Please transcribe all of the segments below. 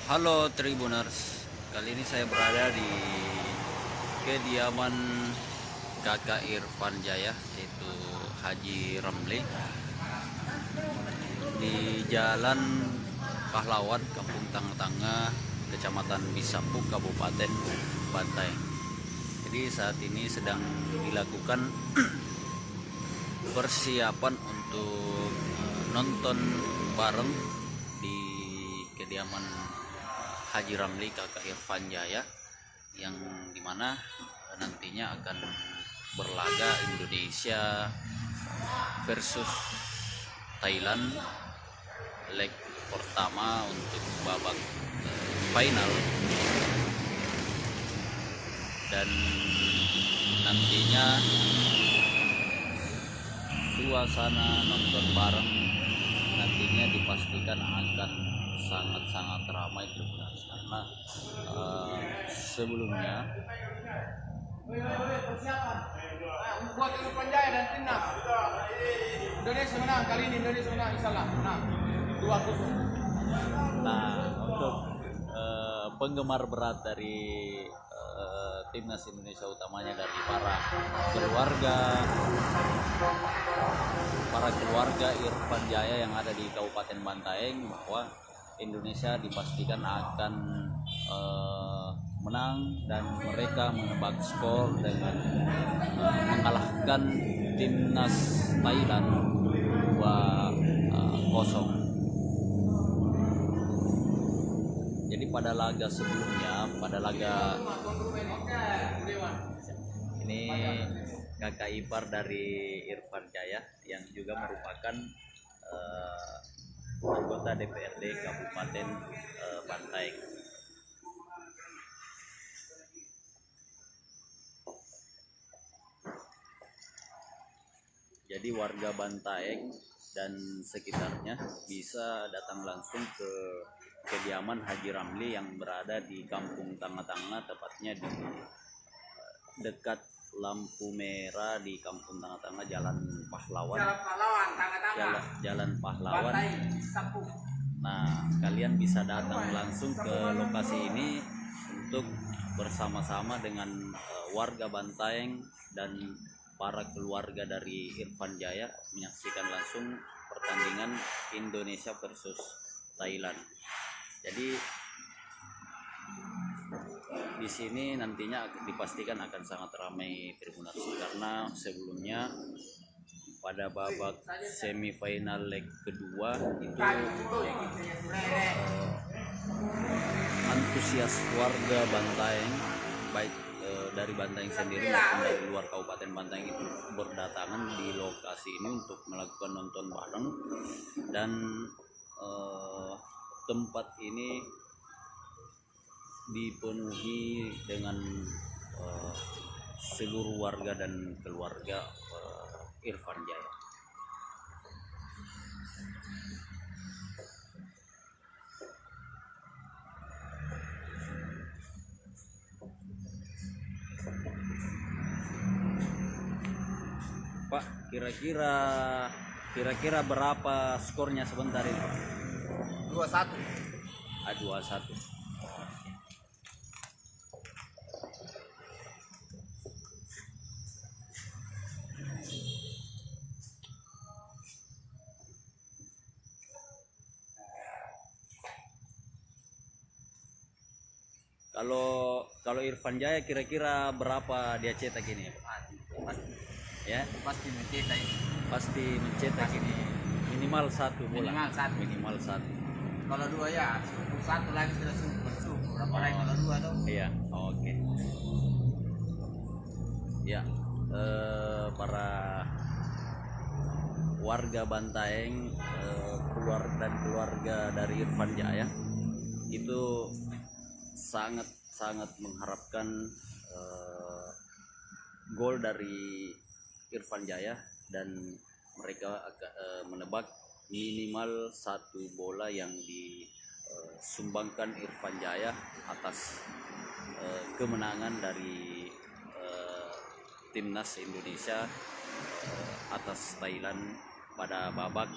Halo Tribuners, kali ini saya berada di kediaman kakak Irfan Jaya, yaitu Haji Ramli, di Jalan Pahlawan, Kampung Tangga, Kecamatan Bisapuk, Kabupaten Bantaeng. Jadi saat ini sedang dilakukan persiapan untuk nonton bareng di kediaman Haji Ramli kakak Irfan Jaya, yang dimana nantinya akan berlaga Indonesia versus Thailand leg pertama untuk babak final, dan nantinya suasana nonton bareng nantinya dipastikan akan sangat-sangat ramai Tribuners, karena sebelumnya buat Irfan Jaya dan timnas Indonesia menang kali ini. Indonesia menang, insyaallah menang 2-0. Nah, untuk penggemar berat dari timnas Indonesia, utamanya dari para keluarga Irfan Jaya yang ada di Kabupaten Bantaeng, bahwa Indonesia dipastikan akan menang dan mereka menebak skor dengan mengalahkan timnas Thailand 2-0. Jadi pada laga sebelumnya, pada laga ini, kakak ipar dari Irfan Jaya yang juga merupakan anggota DPRD Kabupaten Bantaeng. Jadi warga Bantaeng dan sekitarnya bisa datang langsung ke kediaman Haji Ramli yang berada di Kampung Tangga, tepatnya di dekat lampu merah di Kampung Tangga, Jalan Pahlawan. Jalan Pahlawan. Nah, kalian bisa datang langsung ke lokasi ini untuk bersama-sama dengan warga Bantaeng dan para keluarga dari Irfan Jaya menyaksikan langsung pertandingan Indonesia versus Thailand. Jadi di sini nantinya dipastikan akan sangat ramai Tribuners, karena sebelumnya pada babak semifinal leg kedua itu antusias warga Bantaeng, baik dari Bantaeng sendiri maupun dari luar Kabupaten Bantaeng, itu berdatangan di lokasi ini untuk melakukan nonton bareng, dan tempat ini dipenuhi dengan seluruh warga dan keluarga Irfan Jaya. Pak, kira-kira berapa skornya sebentar ini, Pak? 2-1. 2-1. Kalau Irfan Jaya kira-kira berapa dia cetak ini, Pak? Pasti mencetak ini. Pasti mencetak ini minimal satu bola. Minimal satu. Satu. Kalau dua ya satu lagi sudah super. Berapa lagi kalau dua tuh? Iya, oke. Ya, para warga Bantaeng, keluarga dari Irfan Jaya itu sangat mengharapkan gol dari Irfan Jaya, dan mereka menebak minimal satu bola yang disumbangkan Irfan Jaya atas kemenangan dari timnas Indonesia atas Thailand pada babak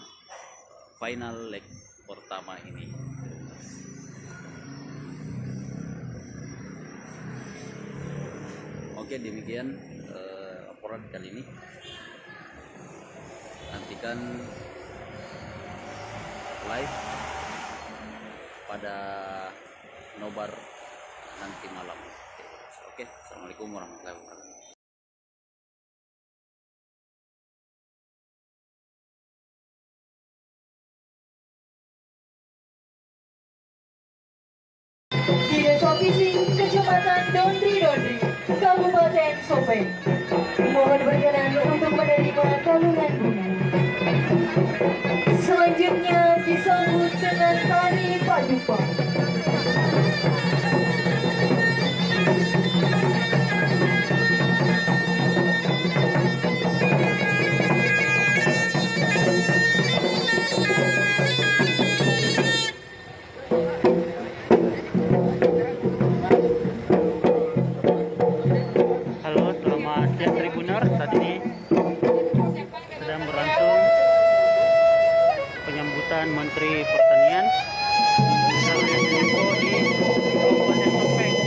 final leg pertama ini. Oke, demikian laporan kali ini. Nantikan live pada nobar nanti malam. Oke, assalamualaikum warahmatullahi wabarakatuh. Di Desa Pising, Kecamatan Dondri, Kabupaten Sopeng. Mohon berkenan untuk menerima kalungan bunga. Selanjutnya disambut dengan tari paduka. Halo, selamat siang Tribuners. Saat ini sedang berlangsung penyambutan Menteri Pertanian Syahrul Yassin Limpo di Kabupaten Sopeng.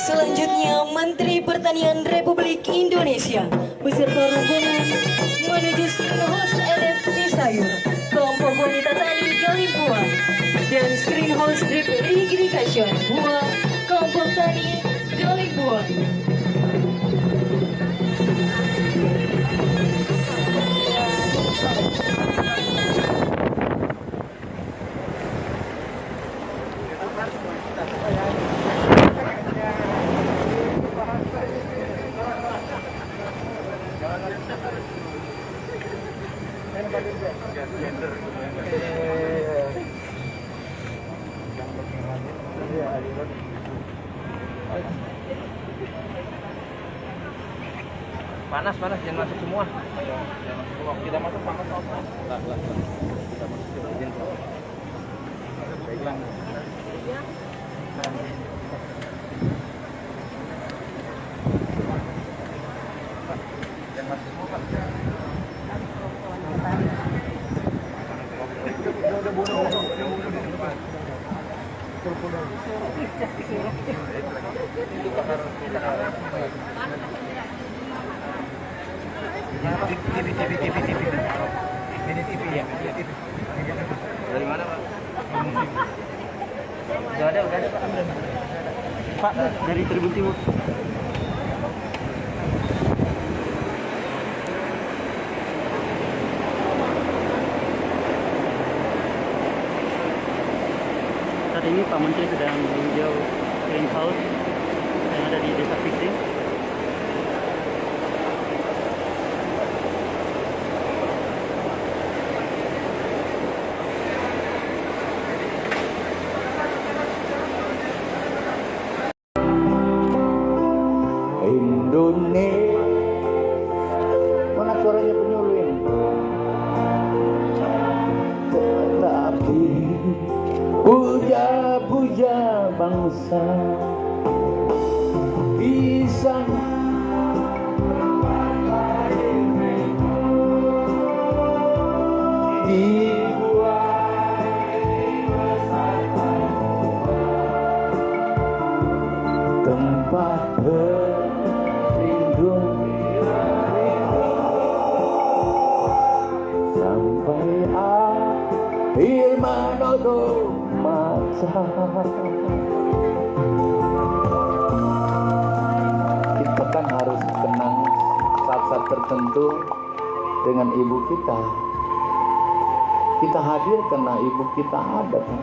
Selanjutnya Menteri Pertanian Republik Indonesia beserta rombongan menuju Greenhouse NFT Sayur, kelompok wanita tani Galimpuan, dan Greenhouse Drip Irrigation Buah, kelompok tani Galimpuan. Panas, jangan masuk semua. Kita masuk panas. Kita masuk kita izin. Baiklah. Jangan masuk semua, Pak. Dari mana, Pak? Udah ada Pak. Pak, dari Tribun Timur. Saat ini Pak Menteri sedang meninjau greenhouse yang ada di Desa Piting. Indonesia, mana suaranya penyuluh ini? Tetapi puja-puja bangsa bisa dibuat tempat berlindung sampai akhir menutup mata. Kita kan harus tenang saat-saat tertentu dengan ibu kita. Kita hadir karena ibu kita ada kan.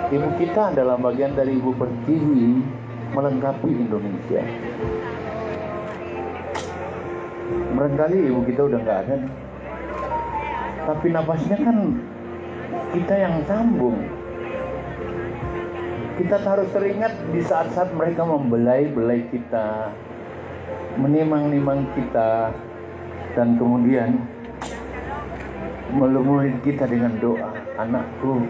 Ibu kita adalah bagian dari Ibu Pertiwi melengkapi Indonesia. Barangkali ibu kita udah nggak ada nih. Tapi napasnya kan kita yang sambung. Kita harus teringat di saat-saat mereka membelai-belai kita, menimang-nimang kita, dan kemudian melumuri kita dengan doa. Anakku,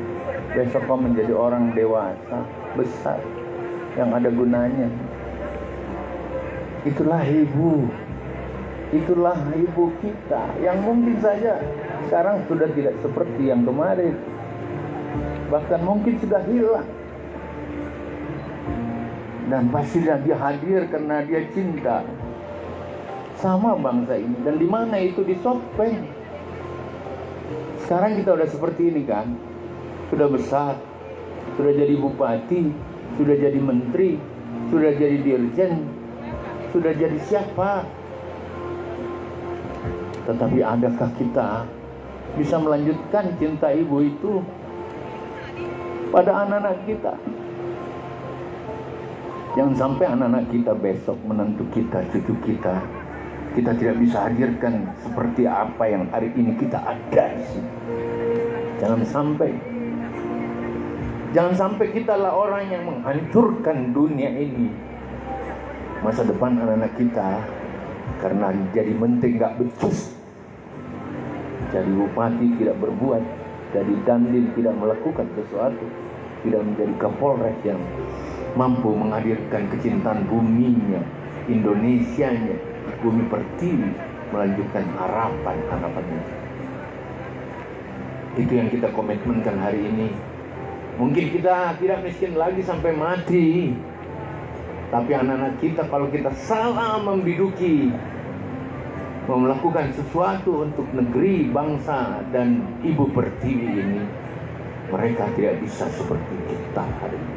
besok kau menjadi orang dewasa, besar, yang ada gunanya. Itulah ibu. Itulah ibu kita yang mungkin saja sekarang sudah tidak seperti yang kemarin. Bahkan mungkin sudah hilang. Dan pasti dia hadir karena dia cinta sama bangsa ini. Dan di mana itu? Di Sopeng. Sekarang kita udah seperti ini kan. Sudah besar, sudah jadi bupati, sudah jadi menteri, sudah jadi dirjen, sudah jadi siapa. Tetapi adakah kita bisa melanjutkan cinta ibu itu pada anak-anak kita? Jangan sampai anak-anak kita besok, menantu kita, cucu kita, kita tidak bisa hadirkan seperti apa yang hari ini kita ada di sini. Jangan sampai. Jangan sampai kita lah orang yang menghancurkan dunia ini. Masa depan anak-anak kita karena jadi menteri nggak becus, jadi bupati tidak berbuat, jadi dandim tidak melakukan sesuatu, tidak menjadi Kapolres yang mampu menghadirkan kecintaan buminya, Indonesianya, Bumi Pertiwi, melanjutkan harapan-harapannya. Itu yang kita komitmenkan hari ini. Mungkin kita tidak miskin lagi sampai mati, tapi anak-anak kita kalau kita salah membiduki, melakukan sesuatu untuk negeri, bangsa, dan Ibu Pertiwi ini, mereka tidak bisa seperti kita hari ini.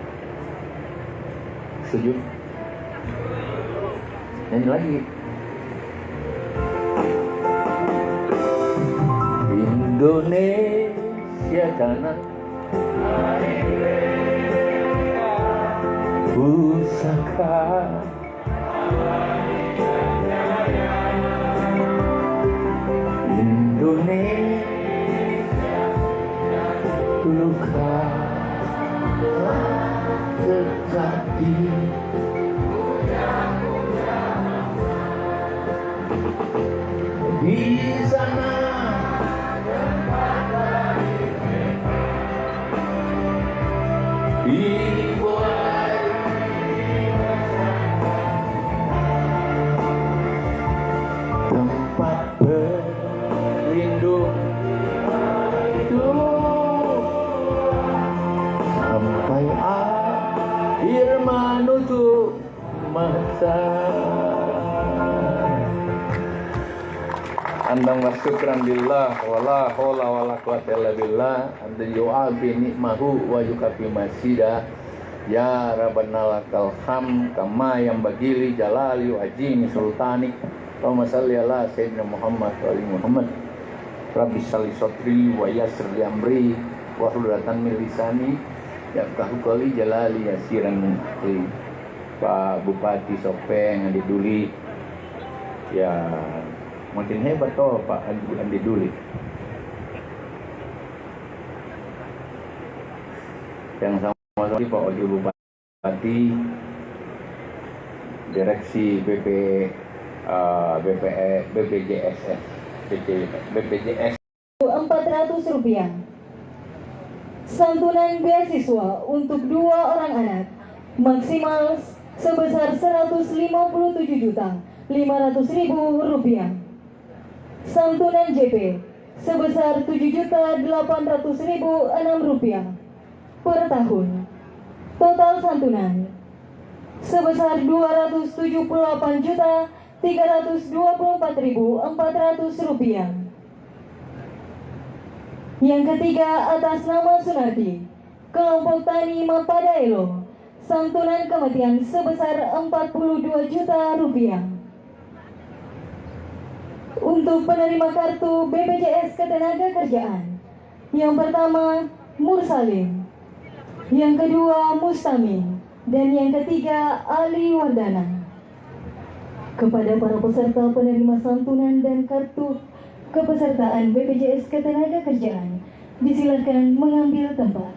Setuju? Nyanyi lagi. Indonesia tanah pusaka Indonesia luka tetapi di sana dibuat Andang wa syukran lillah wala haula wala quwata illa billah anta yu'abi nikmahu wa yukafi masida ya rabbana lakal ham kama yang bagili jalali wa ajimi sultanik Allahumma salli ala sayyidina Muhammad wa ali Muhammad rabbi salli sotri wa yasir li amri wa hlulatan min lisani yafqahu qawli jalali yasiran min akli. Pak Bupati Sopeng Andi Duli, ya makin hebat toh Pak Andi Duli. Yang sama lagi Pak Wakil Bupati, Direksi BPJS Rp400. Santunan beasiswa untuk 2 orang anak maksimal sebesar Rp157.500.000. Santunan JP sebesar Rp7.800.006 per tahun. Total santunan sebesar Rp278.324.400. Yang ketiga, atas nama Sunardi, kelompok tani Mapadaelo, santunan kematian sebesar Rp42 juta. Untuk penerima kartu BPJS Ketenagakerjaan, yang pertama Mursalim, yang kedua Mustamin, dan yang ketiga Ali Wardana. Kepada para peserta penerima santunan dan kartu kepesertaan BPJS Ketenagakerjaan, disilakan mengambil tempat.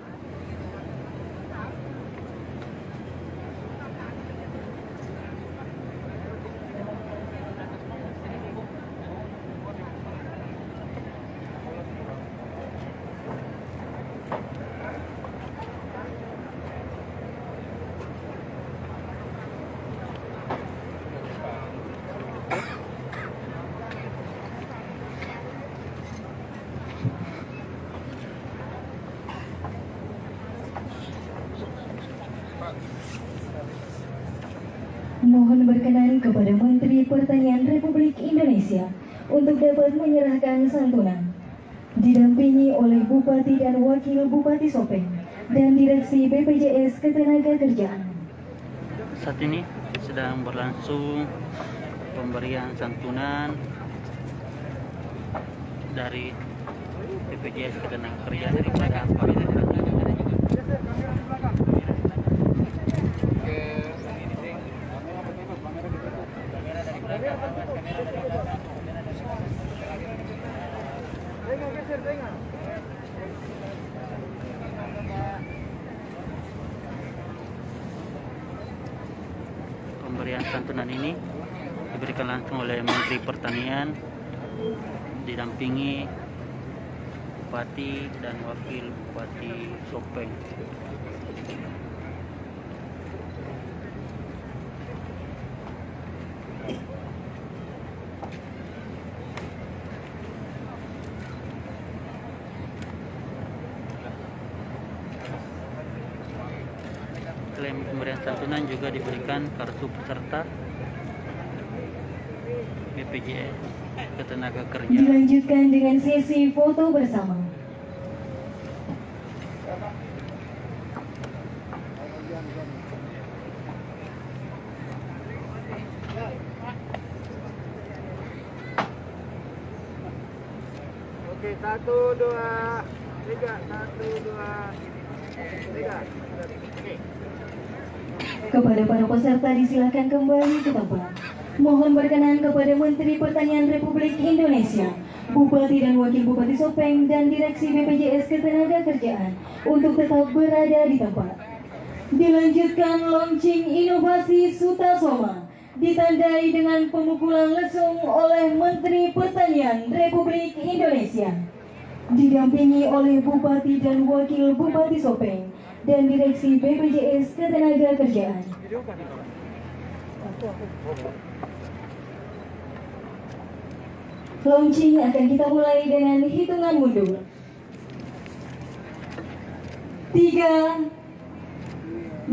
Mohon berkenan kepada Menteri Pertanian Republik Indonesia untuk dapat menyerahkan santunan, didampingi oleh Bupati dan Wakil Bupati Sopeng dan Direksi BPJS Ketenagakerjaan. Saat ini sedang berlangsung pemberian santunan dari BPJS Ketenagakerjaan daripada para pemberian santunan ini diberikan langsung oleh Menteri Pertanian didampingi Bupati dan Wakil Bupati Sopeng. Selain pemberian santunan juga diberikan kartu peserta BPJS Ketenagakerjaan. Dilanjutkan dengan sesi foto bersama. Oke, 1, 2, 3, 1, 2, 3. Oke. Kepada para peserta disilakan kembali ke tempat. Mohon berkenan kepada Menteri Pertanian Republik Indonesia, Bupati dan Wakil Bupati Sopeng dan Direksi BPJS Ketenagakerjaan untuk tetap berada di tempat. Dilanjutkan launching inovasi Sutasoma ditandai dengan pemukulan lesung oleh Menteri Pertanian Republik Indonesia, didampingi oleh Bupati dan Wakil Bupati Sopeng dan Direksi BPJS Ketenagakerjaan. Launching akan kita mulai dengan hitungan mundur. 3, 2, 1.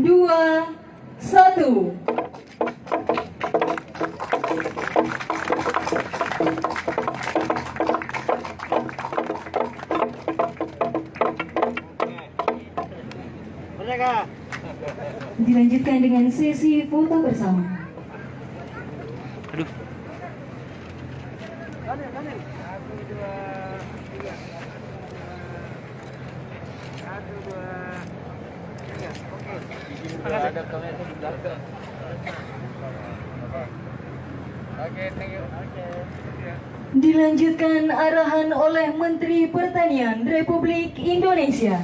dilanjutkan dengan sesi foto bersama. Aduh. Dilanjutkan arahan oleh Menteri Pertanian Republik Indonesia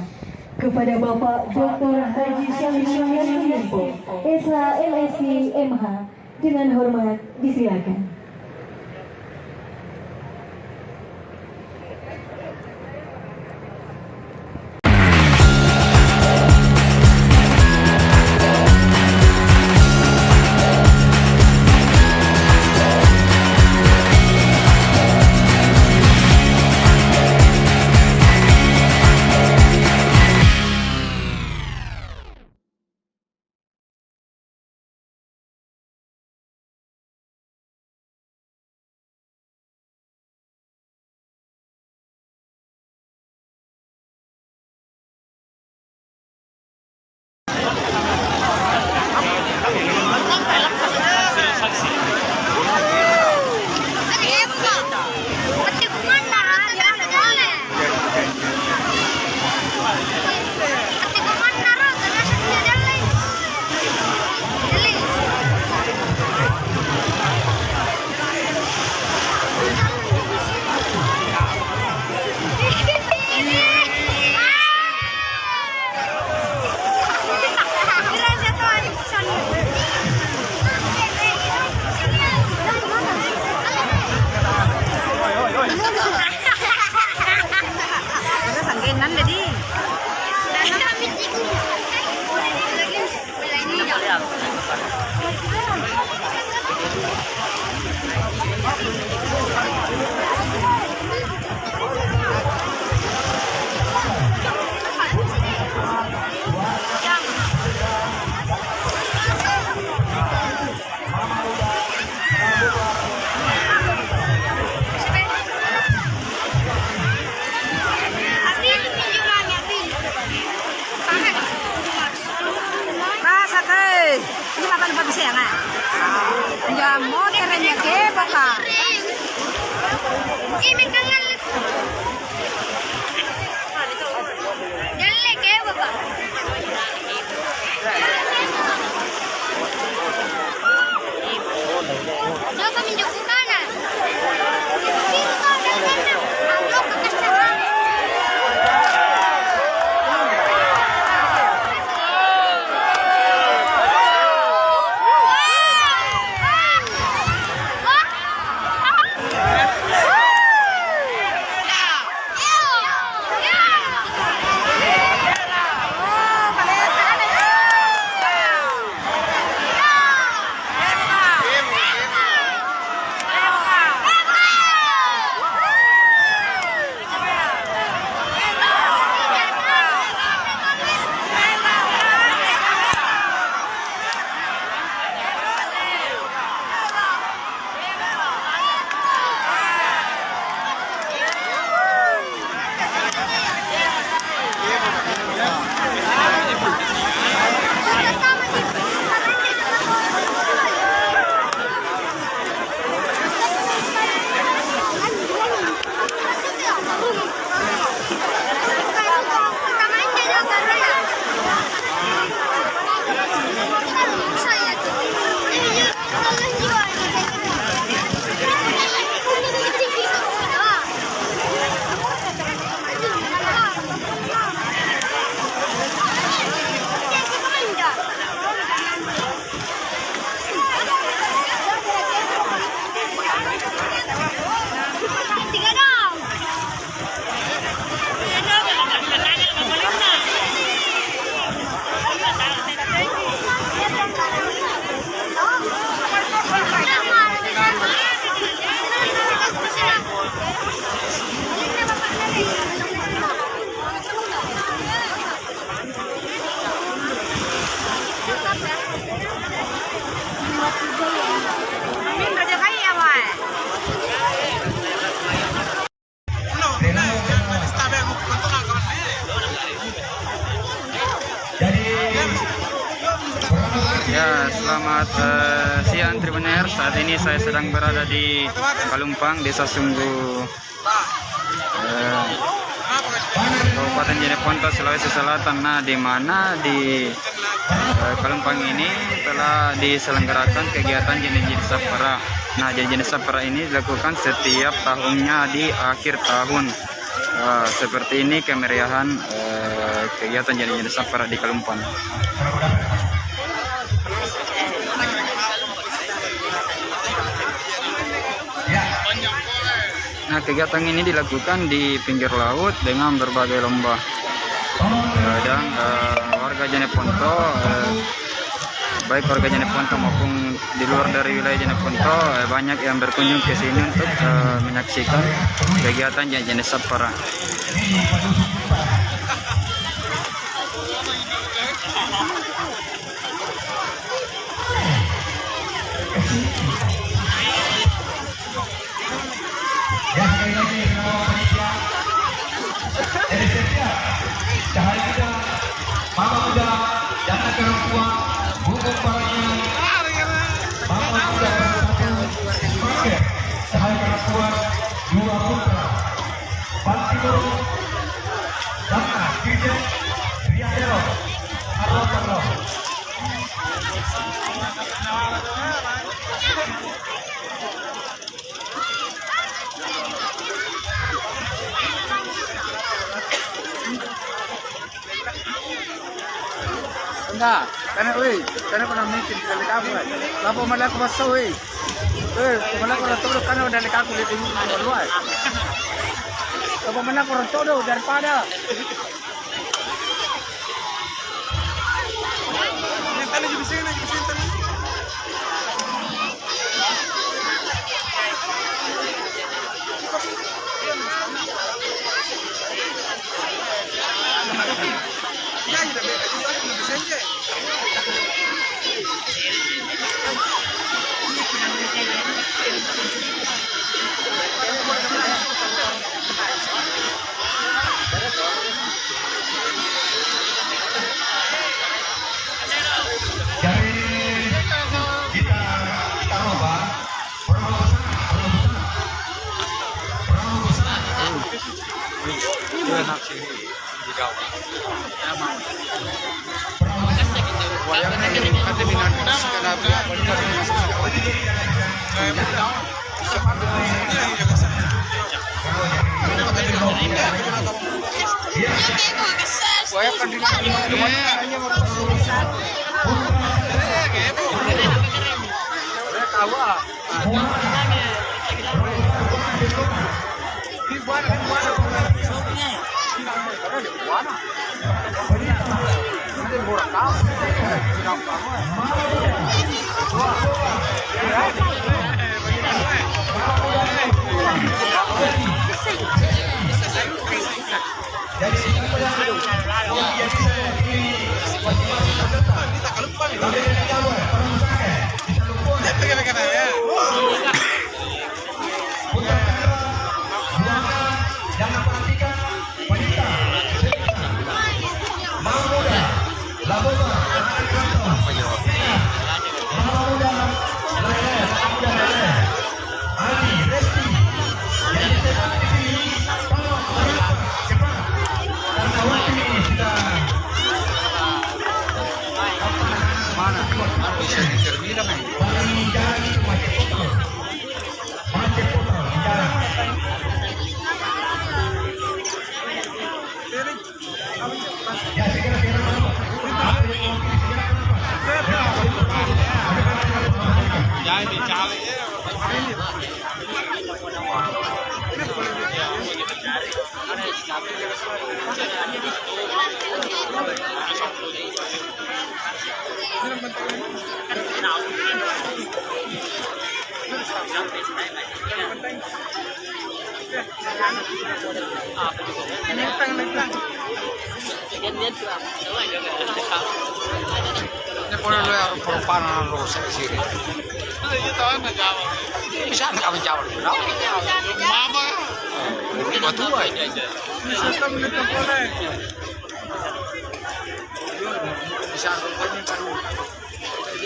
kepada Bapak Dr. Haji Syamsul Yassin Limpo, SH LSC MH, dengan hormat disilakan. Ya, selamat siang Tribuners. Saat ini saya sedang berada di Kalumpang, Desa Sungguh, Kabupaten Jeneponto, Sulawesi Selatan. Nah, di mana di Kalumpang ini telah diselenggarakan kegiatan jenis-jenis sapara. Nah, jenis-jenis sapara ini dilakukan setiap tahunnya di akhir tahun. Seperti ini kemeriahan kegiatan jenis-jenis sapara di Kalumpang. Nah, kegiatan ini dilakukan di pinggir laut dengan berbagai lomba. Dan warga Jeneponto, baik warga Jeneponto maupun di luar dari wilayah Jeneponto, banyak yang berkunjung ke sini untuk menyaksikan kegiatan jenis sapara. Enggak, karena pernah mikir dari kamu kan. Lapo malah aku masuk malah aku rantau karena udah dari kamu lihat ini luar. Lapo malah aku rantau daripada. Yang tadi di sini.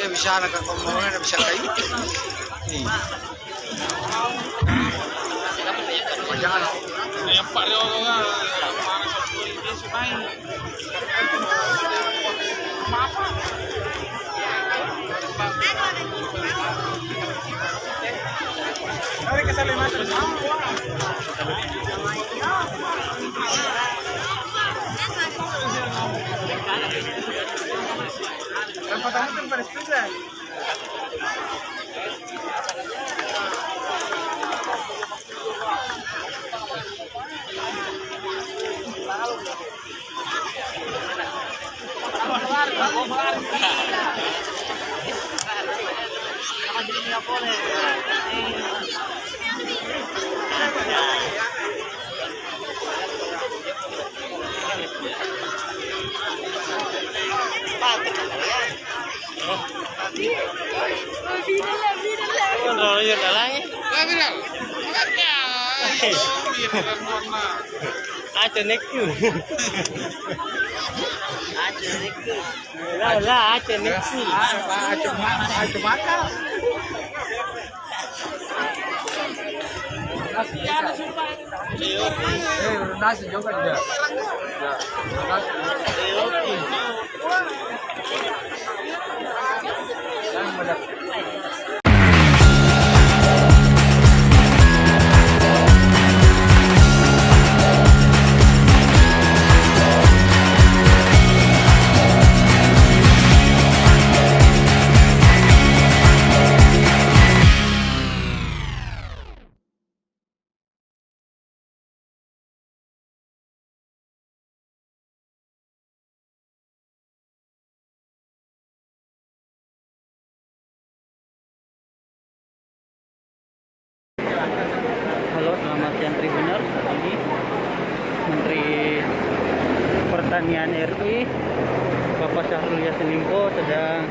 dia bisa nak ngomongnya bisa kayu. Jangan. Yang Pak Leo kan mana satu dia sih main. Mari ke sana masuk. Tempatan pada sepeda. Nasi juga dia. Halo, selamat siang Tribuners. Saat ini Menteri Pertanian RI Bapak Syahrul Yassin Limpo sedang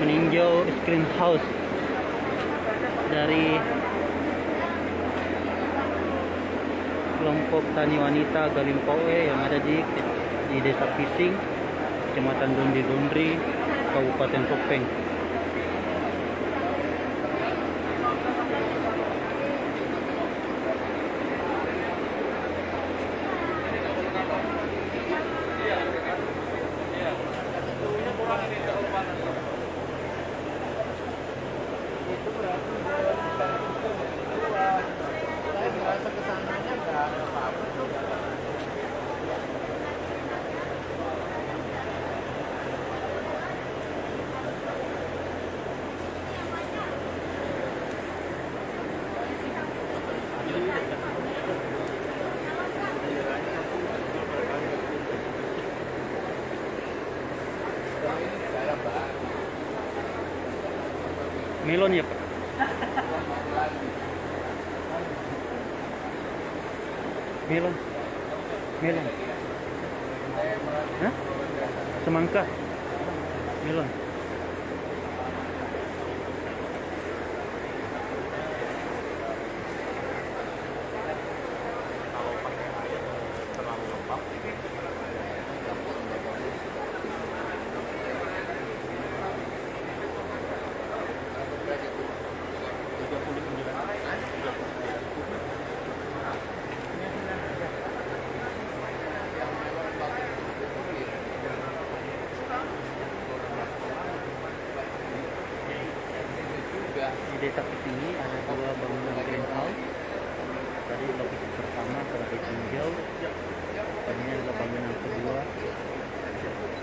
meninjau es krim house dari kelompok tani wanita Galimpoe yang ada di Desa Pising, Kecamatan Dondri, Kabupaten Sopeng. Melon ya Pak? Melon. Hah? Semangka. Melon. Di desa Pising ada dua bangunan greenhouse. Tadi lokasi pertama telah ditinjau, dan ini adalah bangunan kedua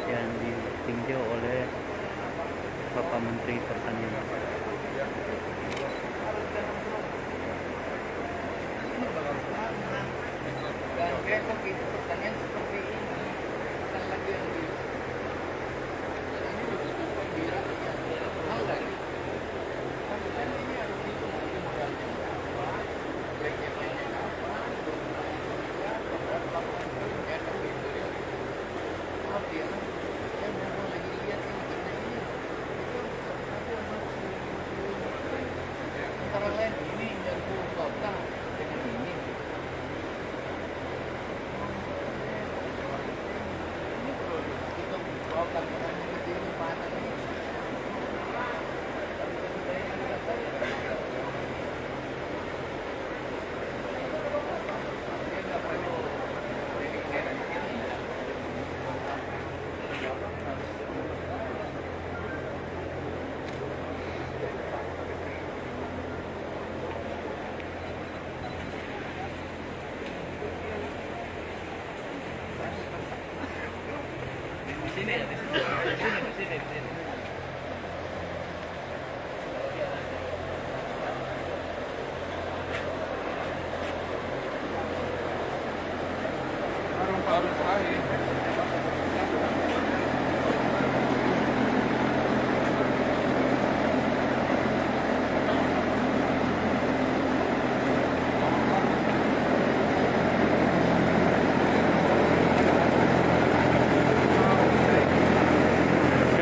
yang ditinjau oleh Bapak Menteri Pertanian.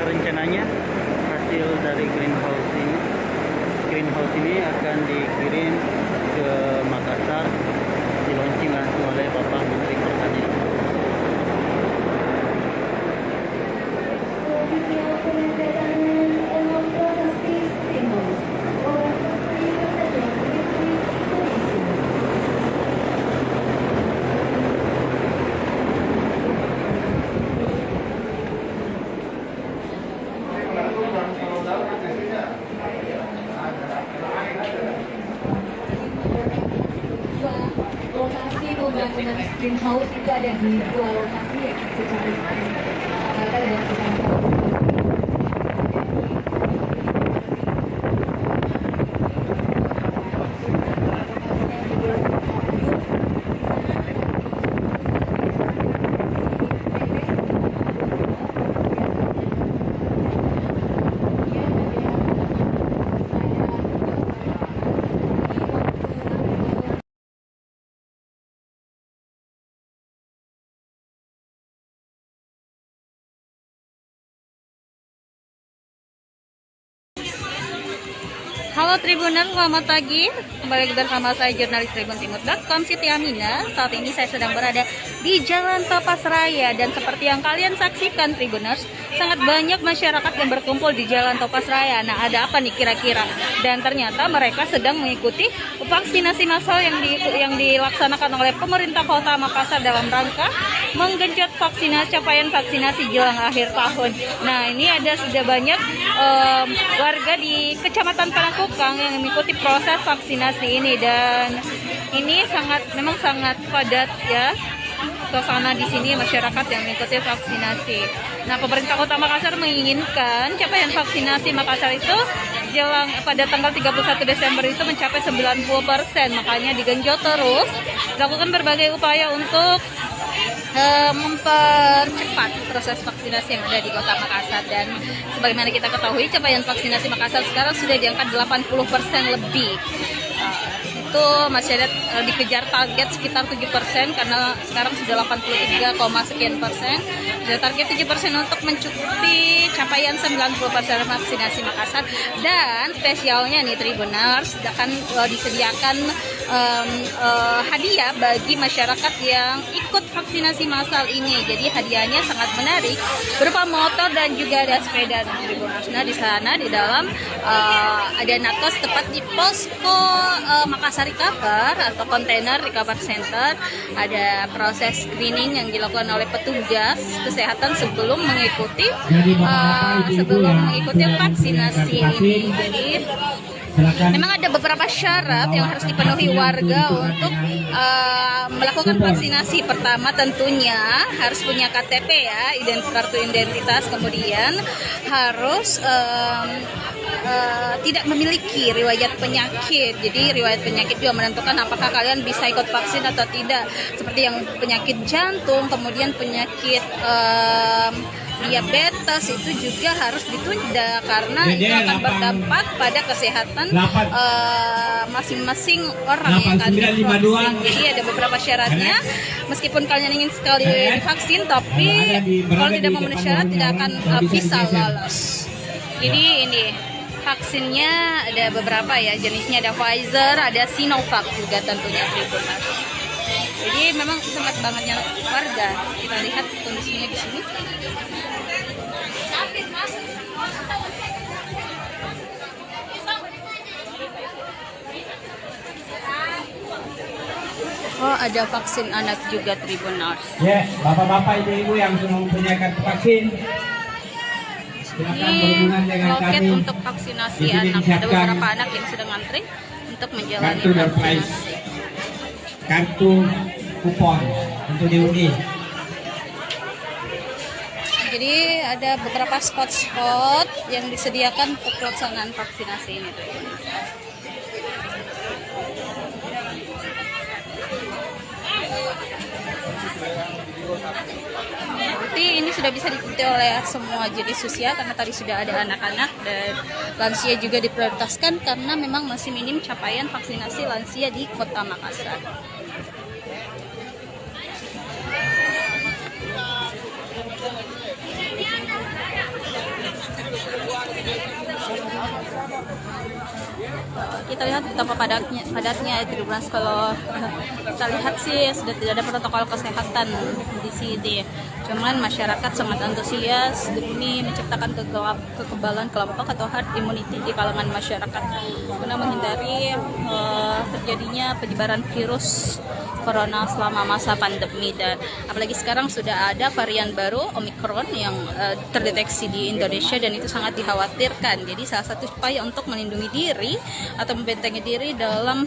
Rencananya hasil dari greenhouse ini akan dikirim ke Makassar, di launching langsung oleh Bapak Menteri Pertanian. Selanjutnya penandatanganan dalam prasasti greenhouse oleh Menteri Pertanian Republik Indonesia. Lokasi pembangunan greenhouse itu ada di dua lokasi ya, secara Jakarta dan Jakarta. Halo Tribuners, selamat pagi. Kembali bersama saya jurnalis tribuntimur.com Siti Amina. Saat ini saya sedang berada di Jalan Topaz Raya, dan seperti yang kalian saksikan Tribuners, sangat banyak masyarakat yang berkumpul di Jalan Topaz Raya. Nah, ada apa nih kira-kira? Dan ternyata mereka sedang mengikuti vaksinasi massal yang dilaksanakan oleh pemerintah Kota Makassar dalam rangka menggenjot capaian vaksinasi jelang akhir tahun. Nah, ini ada sudah banyak warga di Kecamatan Panakukang yang mengikuti proses vaksinasi ini, dan ini memang sangat padat ya suasana di sini masyarakat yang mengikuti vaksinasi. Nah, pemerintah Kota Makassar menginginkan capaian vaksinasi Makassar itu pada tanggal 31 Desember itu mencapai 90%, makanya digenjot terus, lakukan berbagai upaya untuk mempercepat proses vaksinasi yang ada di Kota Makassar. Dan sebagaimana kita ketahui, capaian vaksinasi Makassar sekarang sudah di angka 80% lebih. Itu masih ada dikejar target sekitar 7%, karena sekarang sudah 83, sekian persen. Sudah target 7% untuk mencukupi capaian 90% vaksinasi Makassar. Dan spesialnya nih Tribuners, akan disediakan hadiah bagi masyarakat yang ikut vaksinasi massal ini. Jadi hadiahnya sangat menarik, berupa motor dan juga ada sepeda Tribuners. Nah, di sana di dalam ada nakes tepat di posko Makassar Recover atau kontainer Recover Center. Ada proses screening yang dilakukan oleh petugas kesehatan sebelum mengikuti vaksinasi ini. Jadi memang ada beberapa syarat yang harus dipenuhi warga untuk melakukan vaksinasi. Pertama tentunya harus punya KTP ya, kartu identitas, kemudian harus tidak memiliki riwayat penyakit. Jadi riwayat penyakit juga menentukan apakah kalian bisa ikut vaksin atau tidak, seperti yang penyakit jantung, kemudian penyakit diabetes itu juga harus ditunda, karena itu akan berdampak pada kesehatan masing-masing orang yang akan divaksin. Jadi ada beberapa syaratnya, meskipun kalian ingin sekali divaksin, tapi kalau tidak memenuhi syarat tidak akan bisa lolos. Jadi ini vaksinnya ada beberapa ya jenisnya, ada Pfizer, ada Sinovac juga tentunya Tribuners. Jadi memang sangat banyaknya warga. Kita lihat kondisinya di sini. Oh, ada vaksin anak juga Tribuners. Ya, bapak-bapak, ibu-ibu yang sudah mempunyai kartu vaksin, ini loket untuk vaksinasi anak. Ada beberapa anak yang sedang antri untuk menjalani vaksinasi. Kartu kupon untuk diundi. Jadi ada beberapa spot-spot yang disediakan untuk pelaksanaan vaksinasi ini tuh. Berarti ini sudah bisa diikuti oleh semua jenis usia karena tadi sudah ada anak-anak dan lansia juga diprioritaskan karena memang masih minim capaian vaksinasi lansia di Kota Makassar. Kita lihat betapa padatnya Tribuners. Kalau kita lihat sih sudah tidak ada protokol kesehatan di sini. Cuman masyarakat sangat antusias demi menciptakan kekebalan kelompok atau herd immunity di kalangan masyarakat guna menghindari terjadinya penyebaran virus corona selama masa pandemi. Dan apalagi sekarang sudah ada varian baru Omicron yang terdeteksi di Indonesia dan itu sangat dikhawatirkan. Jadi salah satu upaya untuk melindungi diri atau membentengi diri dalam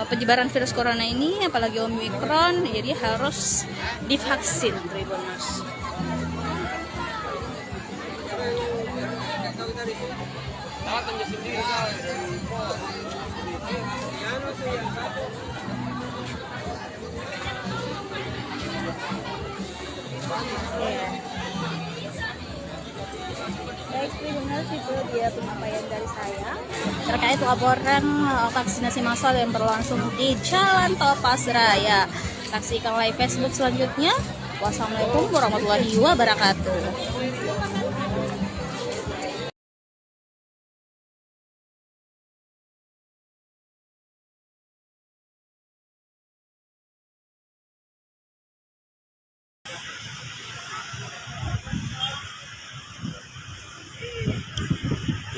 penyebaran virus corona ini, apalagi Omicron, jadi harus divaksin, Tribuners. Baik, Tribuners, itu dia penyampaian dari saya terkait laporan vaksinasi massal yang berlangsung di Jalan Topas Raya. Saksikan live Facebook selanjutnya. Wassalamualaikum warahmatullahi wabarakatuh.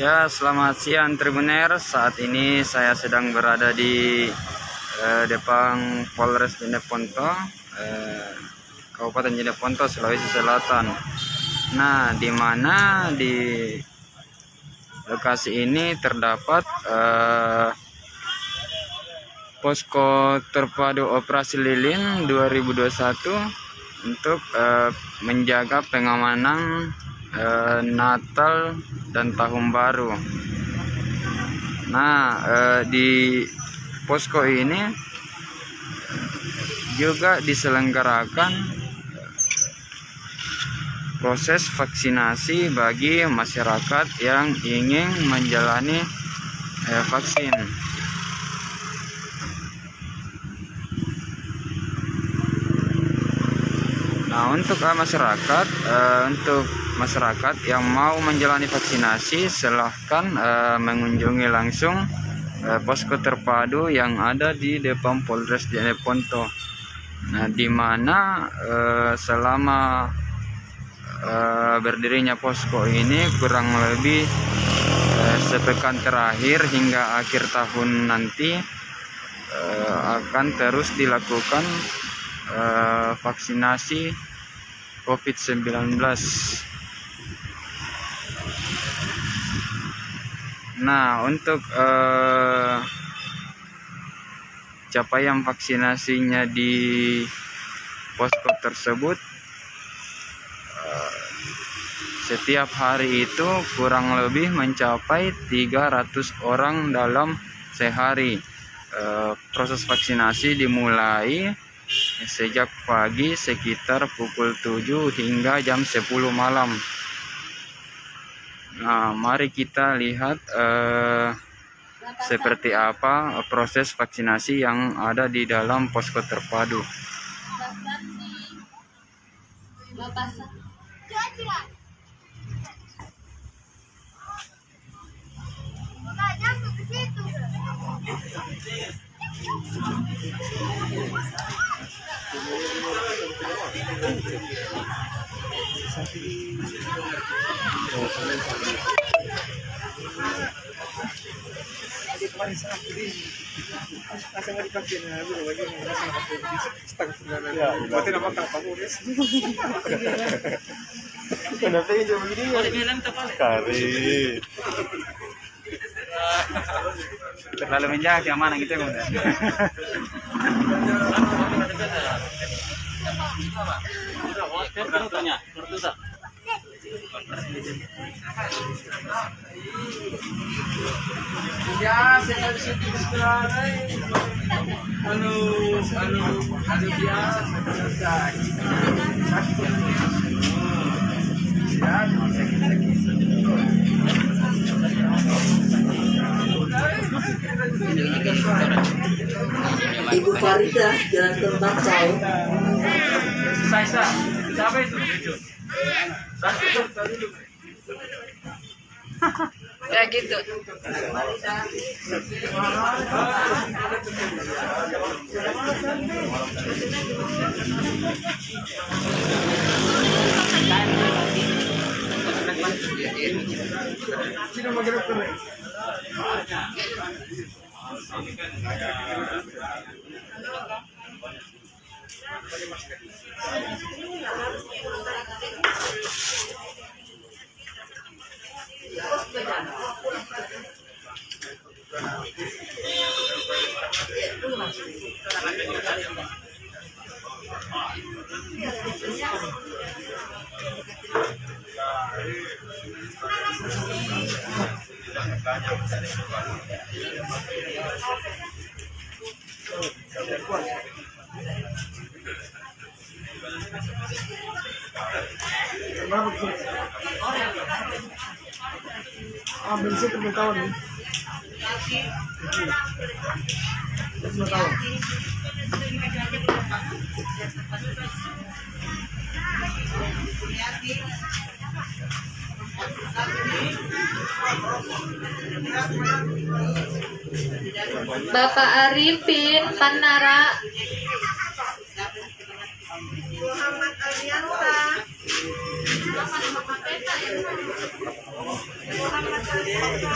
Ya, selamat siang Tribuners. Saat ini saya sedang berada di depan Polres Jeneponto, Kabupaten Jeneponto, Sulawesi Selatan. Nah, di mana di lokasi ini terdapat posko terpadu operasi lilin 2021 untuk menjaga pengamanan Natal dan Tahun Baru. Nah, di posko ini juga diselenggarakan proses vaksinasi bagi masyarakat yang ingin menjalani vaksin. Nah, untuk masyarakat yang mau menjalani vaksinasi, silahkan mengunjungi langsung posko terpadu yang ada di depan Polres Jeneponto. Nah, di mana selama berdirinya posko ini kurang lebih sepekan terakhir hingga akhir tahun nanti akan terus dilakukan vaksinasi COVID-19. Nah, untuk capaian vaksinasinya di posko tersebut, setiap hari itu kurang lebih mencapai 300 orang dalam sehari. Proses vaksinasi dimulai sejak pagi sekitar pukul 7 hingga jam 10 malam. Nah, mari kita lihat seperti apa proses vaksinasi yang ada di dalam posko terpadu. Terlalu menjaga keamanan gitu. Kartunya, kartu tak? Ya, saya di situ sekarang. Anu biasa. Ibu Farida, Jalan Kembang Kau. Selesai, siapa itu? Ya gitu. Ambil sih tahun nih. Tahun. Bapak Arifin Panara. Muhammad Aliansa. Muhammad Aliansa.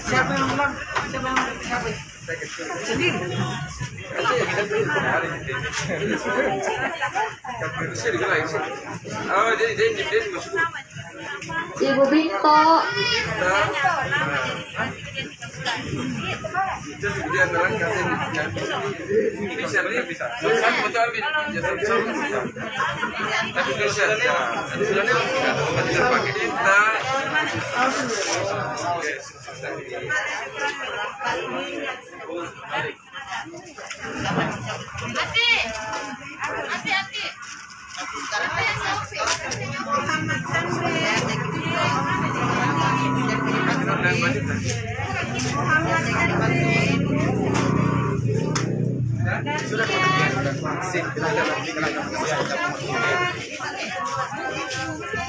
Siapa yang menang? Sendiri. Ibu Binto.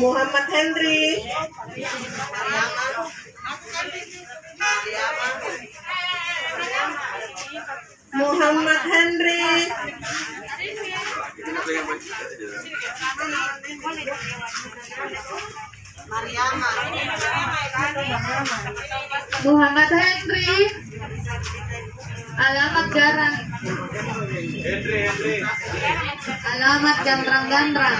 Muhammad Henry. Muhammad Henry. Muhammad Henry. Alamat Garang. Alamat Gandrang-Gandrang.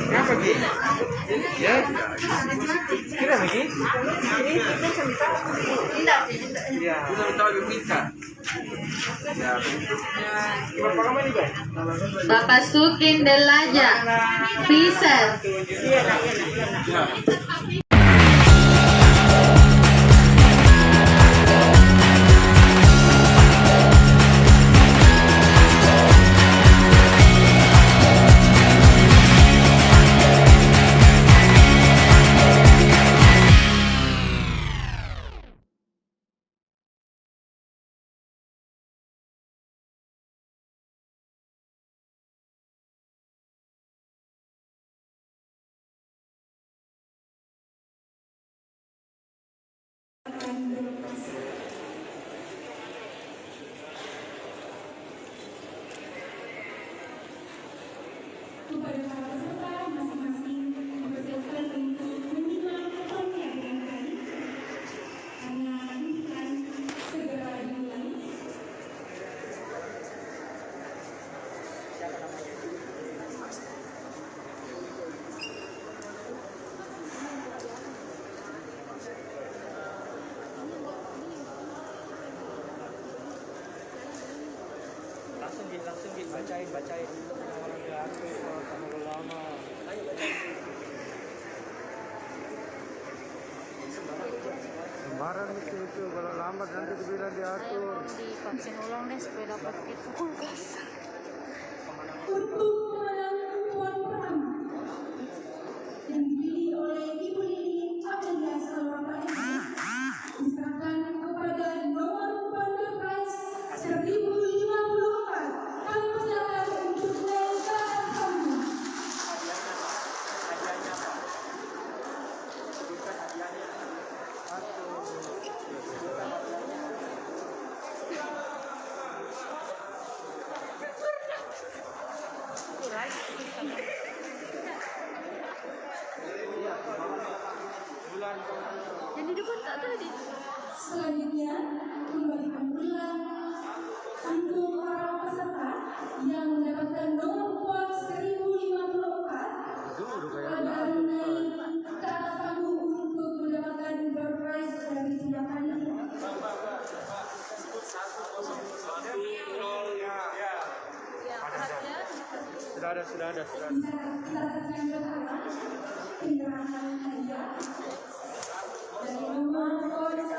Apa Gi? Ya. Kira lagi? Ya. Bapak Sukin Delaja. Pisces. Kepada para peserta masing-masing dipersilakan untuk menyimak pernyataan tadi karena bukan segera dimulai. Langsung bacain orang diatur kalau terlalu lama. Ayo bacain. Sembarang itu kalau lambat nanti dibilang diatur. Divaksin ulang deh supaya dapat itu kulkas. Untuk pemenang perempuan pertama yang dipilih oleh Ibu Lili Amelia Salwapaini diserahkan kepada nomor bundle prize 1054. Kami persilakan untuk naik ke atas panggung. Yang di depan tak tadi. Selanjutnya, kembalikan ulang untuk para peserta yang mendapatkan nomor pot 1054 agar naik ke atas panggung untuk mendapatkan door prize dari tiap panitia. Sudah ada. Bisa kita saksikan bersama penyerahan hadiah dari nomor pot 1054.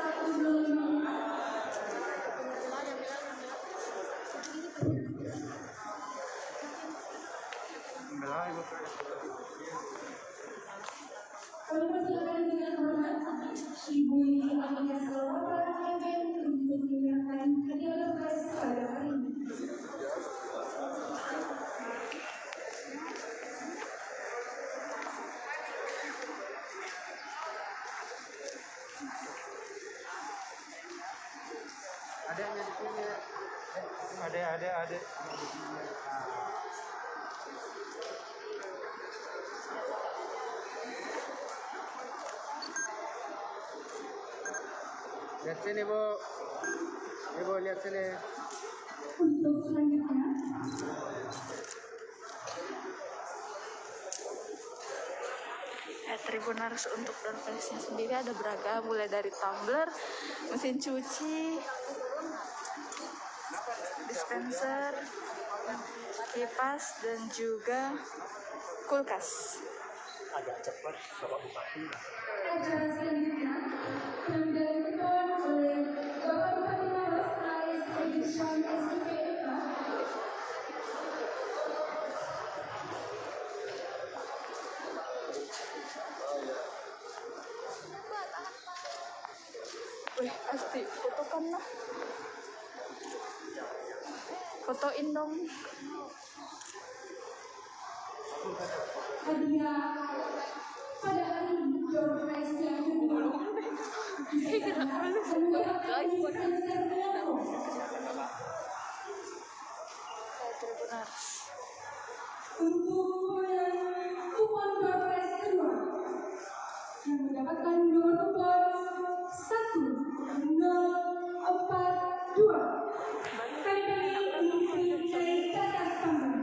Kami persilakan dengan hormat Ibu Lili Amelia Salwapaini untuk menyerahkan hadiah door prize pada hari ini. Adanya di sini. Ada. Lihat sini, Bu. Ibu lihat sini. Untuk selanjutnya, Tribuners untuk door prize-nya sendiri ada beragam, mulai dari tumbler, mesin cuci, dispenser, kipas, dan juga kulkas. Agak cepat Bapak Bupati. acara selanjutnya yang dilakukan oleh Bapak Bupati Maros AS Edition SIPK. Wih, pasti fotokan lah. Fotoin dong. Hadiah pada hari ini door prize yang kedua menggunakan dispenser Melako. Tribuners. Untuk pemenang kupon door prize kedua yang mendapatkan nomor kupon 1042. Kami untuk naik ke atas panggung.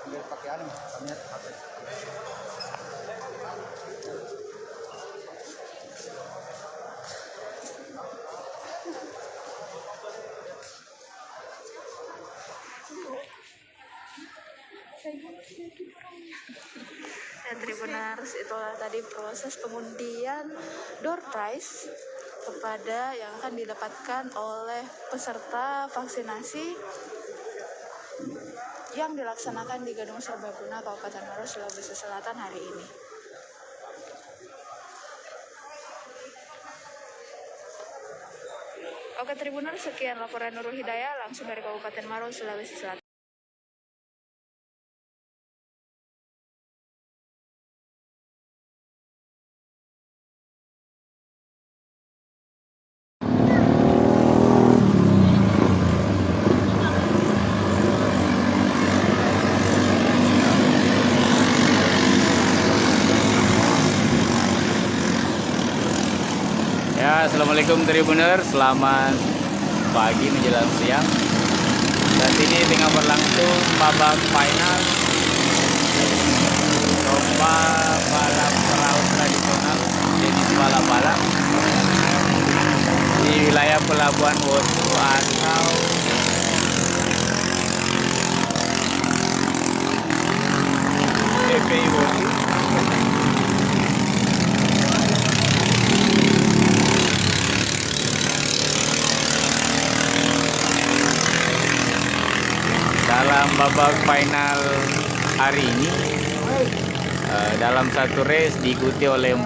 Biar pakai anu, kami pakai. Ya, Tribuners, itulah tadi proses pengundian door prize kepada yang akan didapatkan oleh peserta vaksinasi yang dilaksanakan di Gedung Serbaguna Kabupaten Maros, Sulawesi Selatan hari ini. Oke Tribuners, sekian laporan Nurul Hidayah langsung dari Kabupaten Maros, Sulawesi Selatan. Ya, assalamualaikum Tribuners, selamat pagi menjelang siang. Saat ini tengah berlangsung babak final lomba balap perahu tradisional jenis balap-balap di wilayah Pelabuhan Wotu atau PPI Wotu. Dalam babak final hari ini, dalam satu race diikuti oleh 4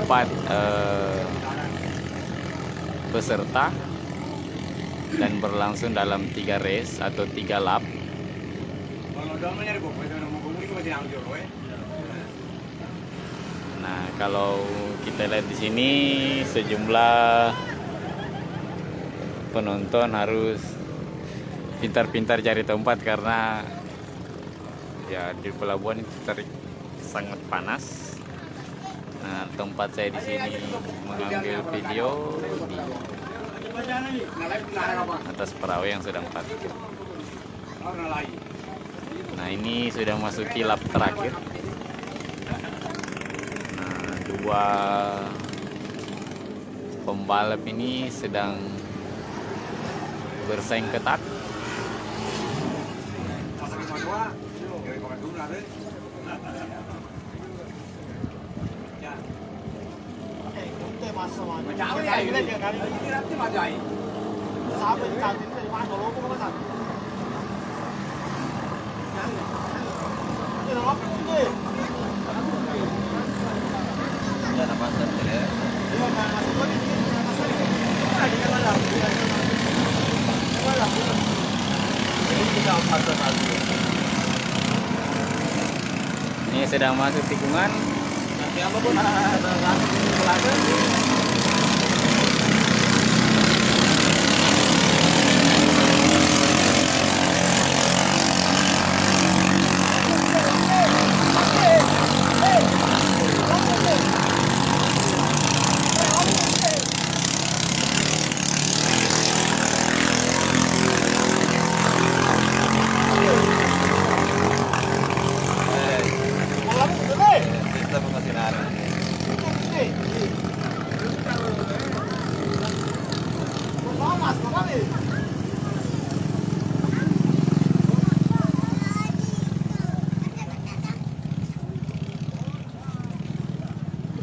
peserta dan berlangsung dalam 3 race atau 3 lap. Nah, kalau kita lihat di sini sejumlah penonton harus pintar-pintar cari tempat karena ya di pelabuhan itu sangat panas. Nah, tempat saya di sini mengambil video di atas perahu yang sedang parkir. Nah, ini sudah masuki lap terakhir. Nah, 2 pembalap ini sedang bersaing ketat. Ini sedang masuk tikungan.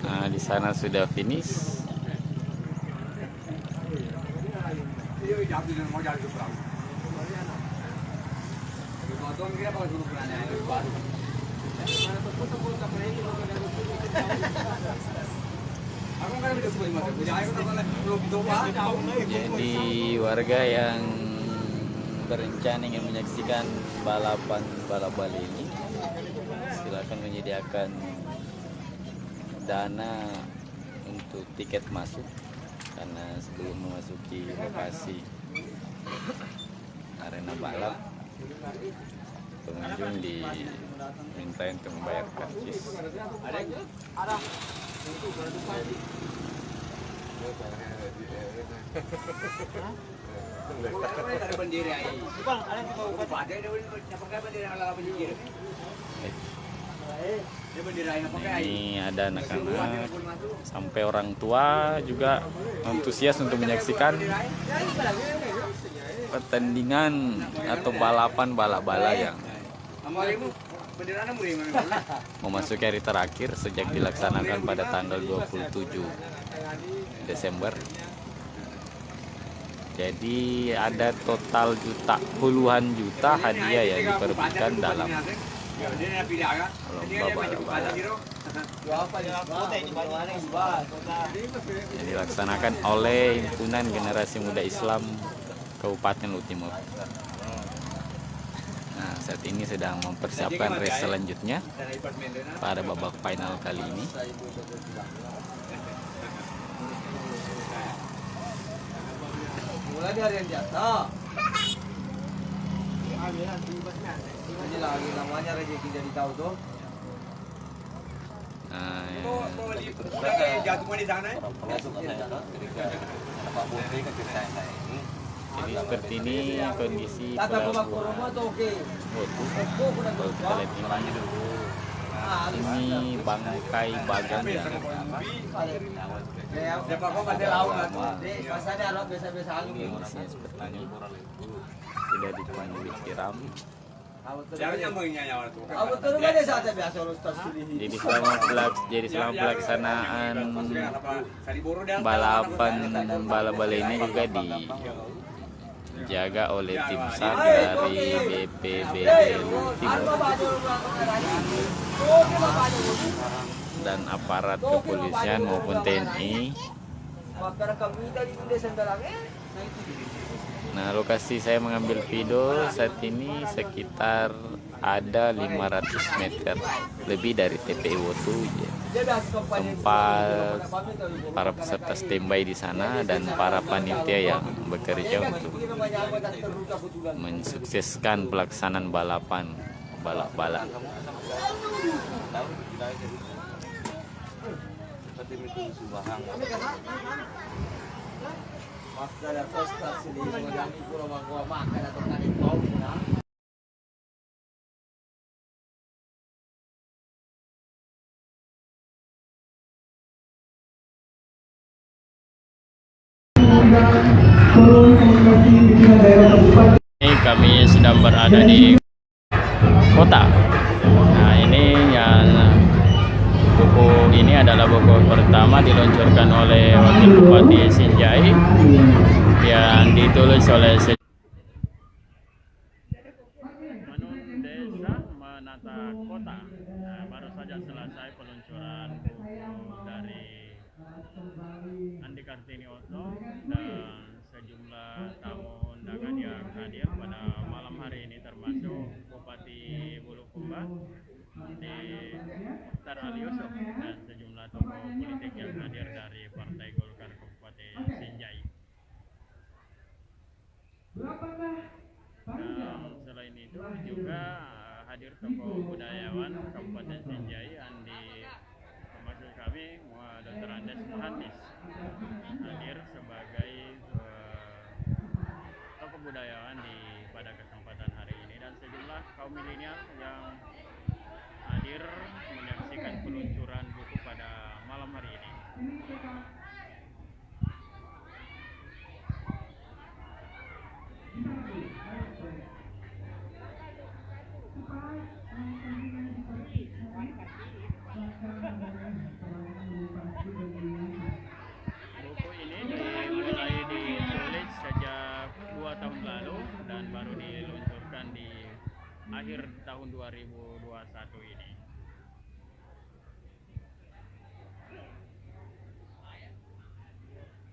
Nah, di sana sudah finish. Jadi warga yang berencana ingin menyaksikan balapan balap Bali ini, silakan menyediakan dana untuk tiket masuk, karena sebelum memasuki lokasi arena balap pengunjung diminta untuk membayar karcis. Ini ada anak-anak sampai orang tua juga antusias untuk menyaksikan pertandingan atau balapan balap-bala yang memasuki hari terakhir sejak dilaksanakan pada tanggal 27 Desember. Jadi ada total puluhan juta hadiah yang diperebutkan dalam lomba balap-balap yang dilaksanakan oleh Himpunan Generasi Muda Islam Kabupaten Luhut Timur. Nah, saat ini sedang mempersiapkan race selanjutnya pada babak final kali ini. Mulai dari yang jatuh. Ini lagi namanya rezeki jadi tahu tuh. Jadi seperti ini kondisi pelabuhan Wotu. Kalau kita lihat ini bangkai bagang yang kondisinya seperti ini, sudah dipanggil tiram. Jadi selama pelaksanaan balapan bala-bala ini juga dijaga oleh tim SAR dari BPBD Luhut Timur dan aparat kepolisian maupun TNI. Nah, lokasi saya mengambil video saat ini sekitar ada 500 meter lebih dari TPI Wotu, tempat para peserta standby di sana dan para panitia yang bekerja untuk mensukseskan pelaksanaan balapan balap-balap. Ini kami sedang berada di kota. Nah, ini yang buku ini adalah buku pertama diluncurkan oleh Wakil Bupati Sinjai yang ditulis oleh Desa Menata Kota. Nah, baru saja selesai peluncuran buku dari Andi Kartini Oto dan sejumlah tamu undangan yang hadir pada malam hari ini, termasuk Bupati Bulukumba Mukhtar Ali Yusuf dan sejumlah tokoh politik yang hadir dari Partai Golkar Kabupaten Sinjai. Dan selain itu juga hadir tokoh budayawan Kabupaten Sinjai, termasuk kami Dr. Andes Muhandis hadir sebagai tokoh budayawan pada kesempatan hari ini, dan sejumlah kaum milenial yang hadir menyaksikan peluncuran buku pada malam hari ini. Buku ini dimulai ditulis sejak 2 tahun lalu dan baru diluncurkan di akhir tahun 2021 ini.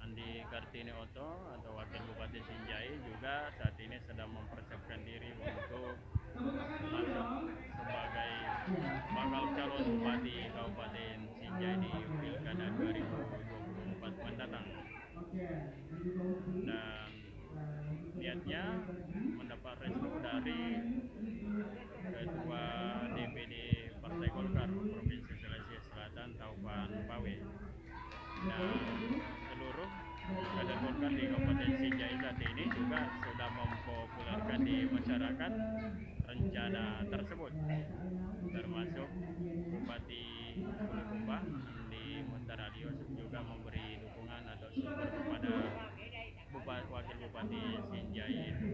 Andi Kartini Oto atau Wakil Bupati Sinjai juga saat ini sedang mempersiapkan diri untuk masuk sebagai bakal calon bupati Kabupaten Sinjai di Pilkada 2024 mendatang. Dan niatnya mendapat restu dari Ketua DPD Partai Golkar Provinsi Sulawesi Selatan Taufan Pawe, dan seluruh kader Golkar di Kabupaten Sinjai saat ini juga sudah mempopulerkan di masyarakat rencana tersebut, termasuk Bupati Bulukumba Andi Mukhtar Ali Yusuf juga memberi dukungan atau support kepada Wakil Bupati Sinjai itu.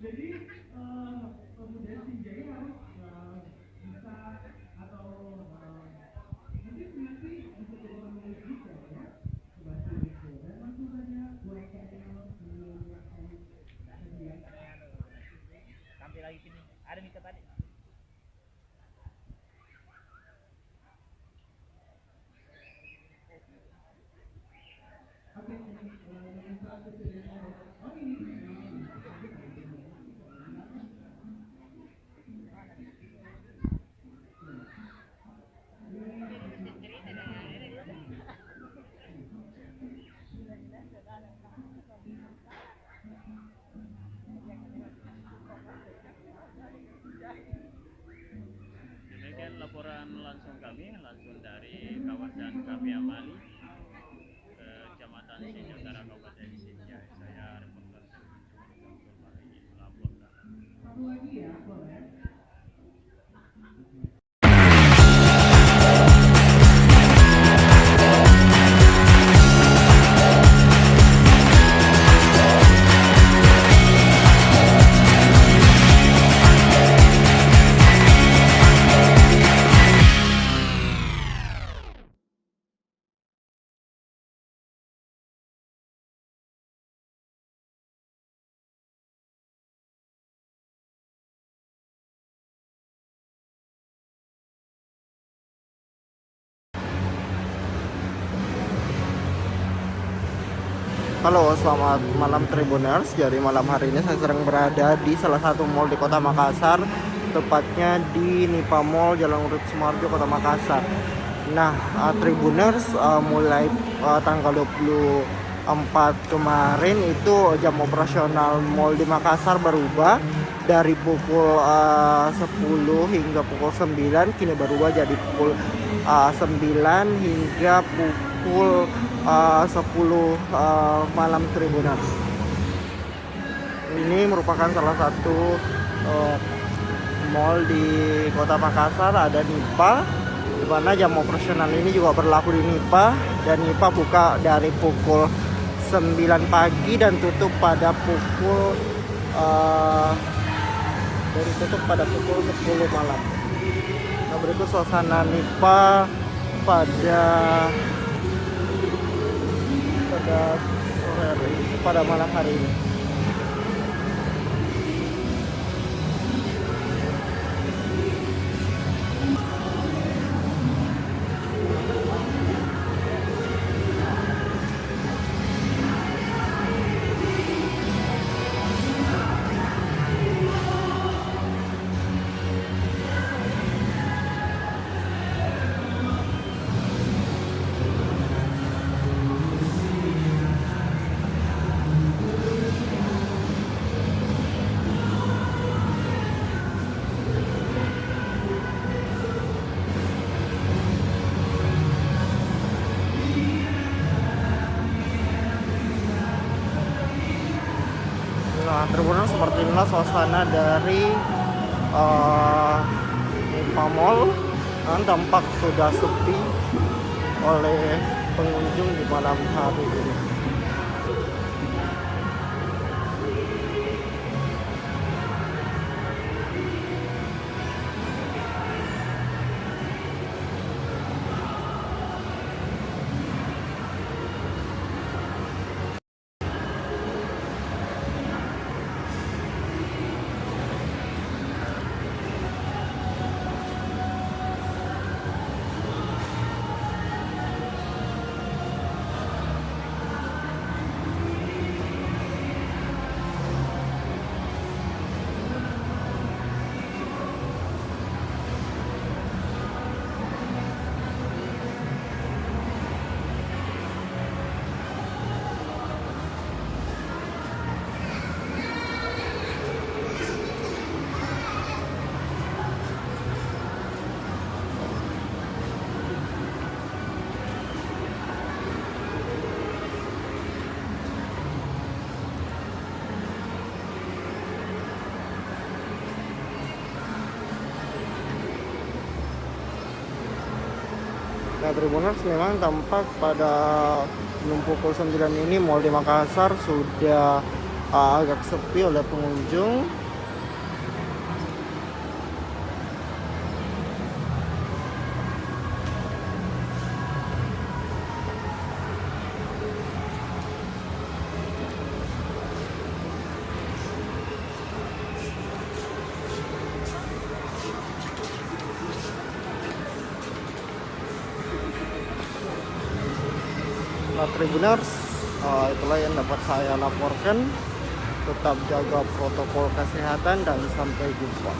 Jadi kemudian Sinjai harus bisa atau mungkin nanti bisa jadi menulis juga ya, seperti itu. Dan langsung saja buat channel tampil lagi sini. Ada nih tadi. langsung kami langsung dari kawasan Kapi Amali, Kecamatan Sinja Utara, Kabupaten Sinja. Saya reporter kembali melaporkan. Halo, selamat malam Tribuners. Jadi malam hari ini saya sedang berada di salah satu mall di Kota Makassar, tepatnya di Nipa Mall, Jalan Urip Sumarjo, Kota Makassar. Nah, Tribuners, mulai tanggal 24 kemarin itu jam operasional mall di Makassar berubah dari pukul 10 hingga pukul 9, kini berubah jadi pukul 9 hingga pukul 10 malam Tribuners. Ini merupakan salah satu mall di Kota Makassar, ada Nipa, di mana jam operasional ini juga berlaku di Nipa, dan Nipa buka dari pukul 9 pagi dan tutup pada pukul 10 malam. Nah, berikut suasana Nipa pada malam hari ini. Nah, Tribuners, seperti inilah suasana dari Nipa Mall. Tampak sudah sepi oleh pengunjung di malam hari ini. Nah, Tribuners, memang tampak pada pukul 9 ini mall di Makassar sudah agak sepi oleh pengunjung. Nah, Tribuners, itulah yang dapat saya laporkan. Tetap jaga protokol kesehatan dan sampai jumpa.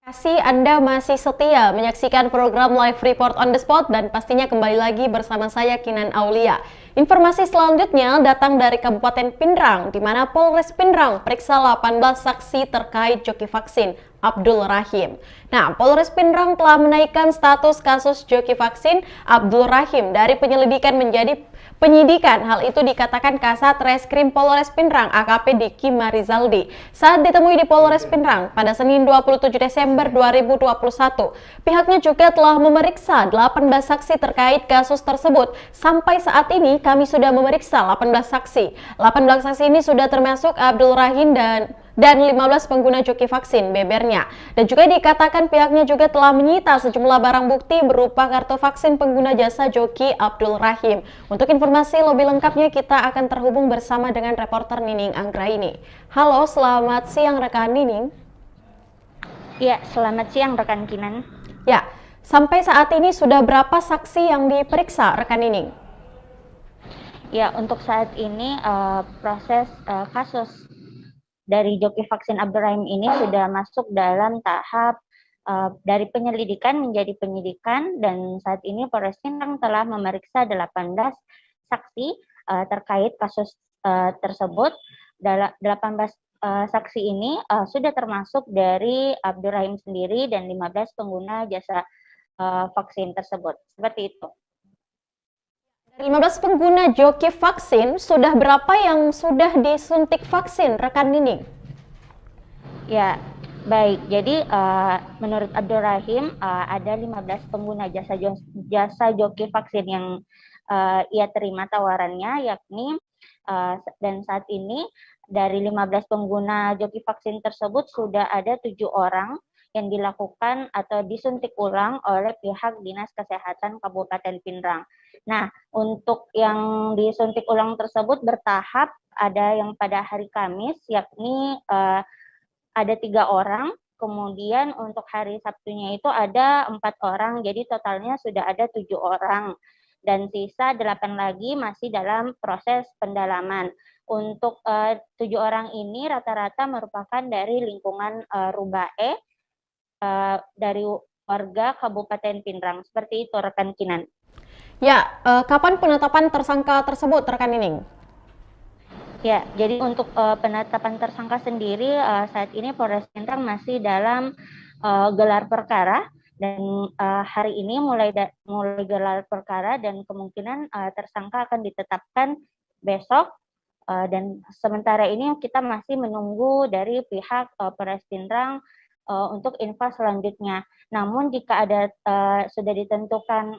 Kasih Anda masih setia menyaksikan program Live Report on the Spot dan pastinya kembali lagi bersama saya Kinan Aulia. Informasi selanjutnya datang dari Kabupaten Pindrang, di mana Polres Pindrang periksa 18 saksi terkait joki vaksin Abdul Rahim. Nah, Polres Pindrang telah menaikkan status kasus joki vaksin Abdul Rahim dari penyelidikan menjadi penyidikan. Hal itu dikatakan Kasat Reskrim Polres Pindrang AKP Diki Marizaldi saat ditemui di Polres Pindrang pada Senin 27 Desember 2021. Pihaknya juga telah memeriksa 18 saksi terkait kasus tersebut. Sampai saat ini kami sudah memeriksa 18 saksi. 18 saksi ini sudah termasuk Abdul Rahim dan 15 pengguna joki vaksin bebernya. Dan juga dikatakan pihaknya juga telah menyita sejumlah barang bukti berupa kartu vaksin pengguna jasa joki Abdul Rahim. Untuk informasi lebih lengkapnya kita akan terhubung bersama dengan reporter Nining Anggraini. Halo, selamat siang rekan Nining. Ya, selamat siang rekan Kinan. Ya, sampai saat ini sudah berapa saksi yang diperiksa rekan Nining? Ya, untuk saat ini proses kasus dari joki vaksin Abdul Rahim ini sudah masuk dalam tahap dari penyelidikan menjadi penyidikan, dan saat ini Polres Pindrang telah memeriksa 18 saksi terkait kasus tersebut. 18 saksi ini sudah termasuk dari Abdul Rahim sendiri dan 15 pengguna jasa vaksin tersebut. Seperti itu. Dari 15 pengguna joki vaksin, sudah berapa yang sudah disuntik vaksin, rekan Nining? Ya, baik. Jadi menurut Abdul Rahim ada 15 pengguna jasa joki vaksin yang ia terima tawarannya, yakni dan saat ini dari 15 pengguna joki vaksin tersebut sudah ada 7 orang yang dilakukan atau disuntik ulang oleh pihak Dinas Kesehatan Kabupaten Pindrang. Nah, untuk yang disuntik ulang tersebut bertahap, ada yang pada hari Kamis, yakni ada 3 orang, kemudian untuk hari Sabtunya itu ada 4 orang, jadi totalnya sudah ada 7 orang, dan sisa 8 lagi masih dalam proses pendalaman. Untuk 7 orang ini rata-rata merupakan dari lingkungan Rubae, dari warga Kabupaten Pindrang. Seperti itu rekan Kinan. Ya, kapan penetapan tersangka tersebut rekan Nining? Ya, jadi untuk penetapan tersangka sendiri saat ini Polres Pindrang masih dalam gelar perkara, dan hari ini mulai gelar perkara, dan kemungkinan tersangka akan ditetapkan besok. Dan sementara ini kita masih menunggu dari pihak Polres Pindrang untuk info selanjutnya. Namun jika ada sudah ditentukan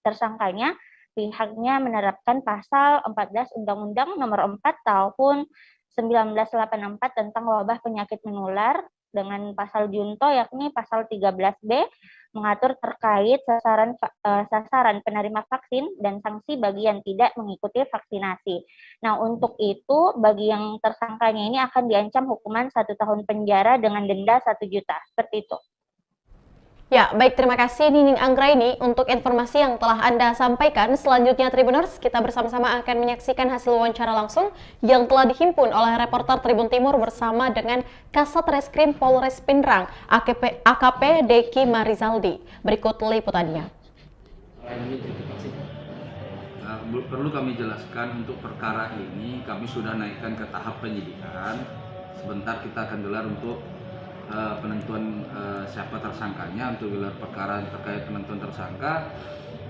tersangkanya, pihaknya menerapkan pasal 14 Undang-Undang Nomor 4 Tahun 1984 tentang wabah penyakit menular, dengan pasal junto yakni pasal 13B mengatur terkait sasaran penerima vaksin dan sanksi bagi yang tidak mengikuti vaksinasi. Nah, untuk itu bagi yang tersangkanya ini akan diancam hukuman 1 tahun penjara dengan denda 1 juta. Seperti itu. Ya, baik, terima kasih Nining Anggraini untuk informasi yang telah Anda sampaikan. Selanjutnya Tribuners, kita bersama-sama akan menyaksikan hasil wawancara langsung yang telah dihimpun oleh reporter Tribun Timur bersama dengan Kasat Reskrim Polres Pindrang AKP Diki Marizaldi. Berikut liputannya. Perlu kami jelaskan, untuk perkara ini kami sudah naikkan ke tahap penyidikan. Sebentar kita akan gelar untuk penentuan siapa tersangkanya, untuk gelar perkara terkait penentuan tersangka.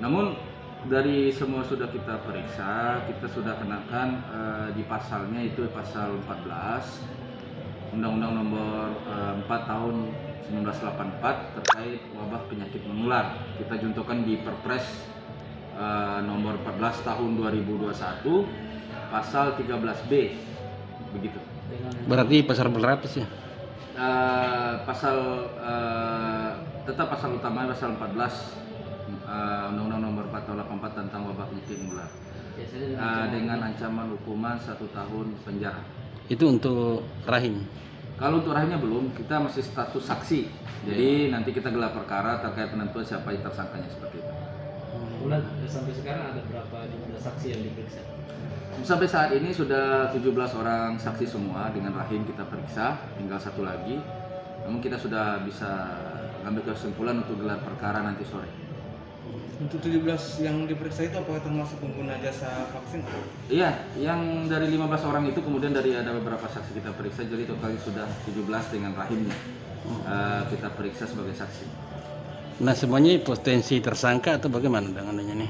Namun dari semua sudah kita periksa, kita sudah kenakan di pasalnya itu pasal 14 Undang-Undang Nomor 4 Tahun 1984 terkait wabah penyakit menular. Kita juntukan di Perpres Nomor 14 Tahun 2021 pasal 13B, begitu. Berarti pasal berlapis ya? Tetap pasal utama pasal 14 Undang-Undang Nomor 4 Tahun 84 tentang wabah penyakit menular, dengan ancaman hukuman 1 tahun penjara. Itu untuk Rahim? Kalau untuk Rahimnya belum, kita masih status saksi. Jadi nanti kita gelar perkara terkait penentuan siapa yang tersangkanya, seperti itu. Bulan sampai sekarang ada berapa jumlah saksi yang diperiksa? Sampai saat ini sudah 17 orang saksi semua, dengan Rahim kita periksa, tinggal 1 lagi. Namun kita sudah bisa mengambil kesimpulan untuk gelar perkara nanti sore. Untuk 17 yang diperiksa itu apakah termasuk pengguna jasa vaksin? Iya, yang dari 15 orang itu kemudian dari ada beberapa saksi kita periksa, jadi totalnya sudah 17 dengan rahimnya kita periksa sebagai saksi. Nah, semuanya potensi tersangka atau bagaimana dengan ini?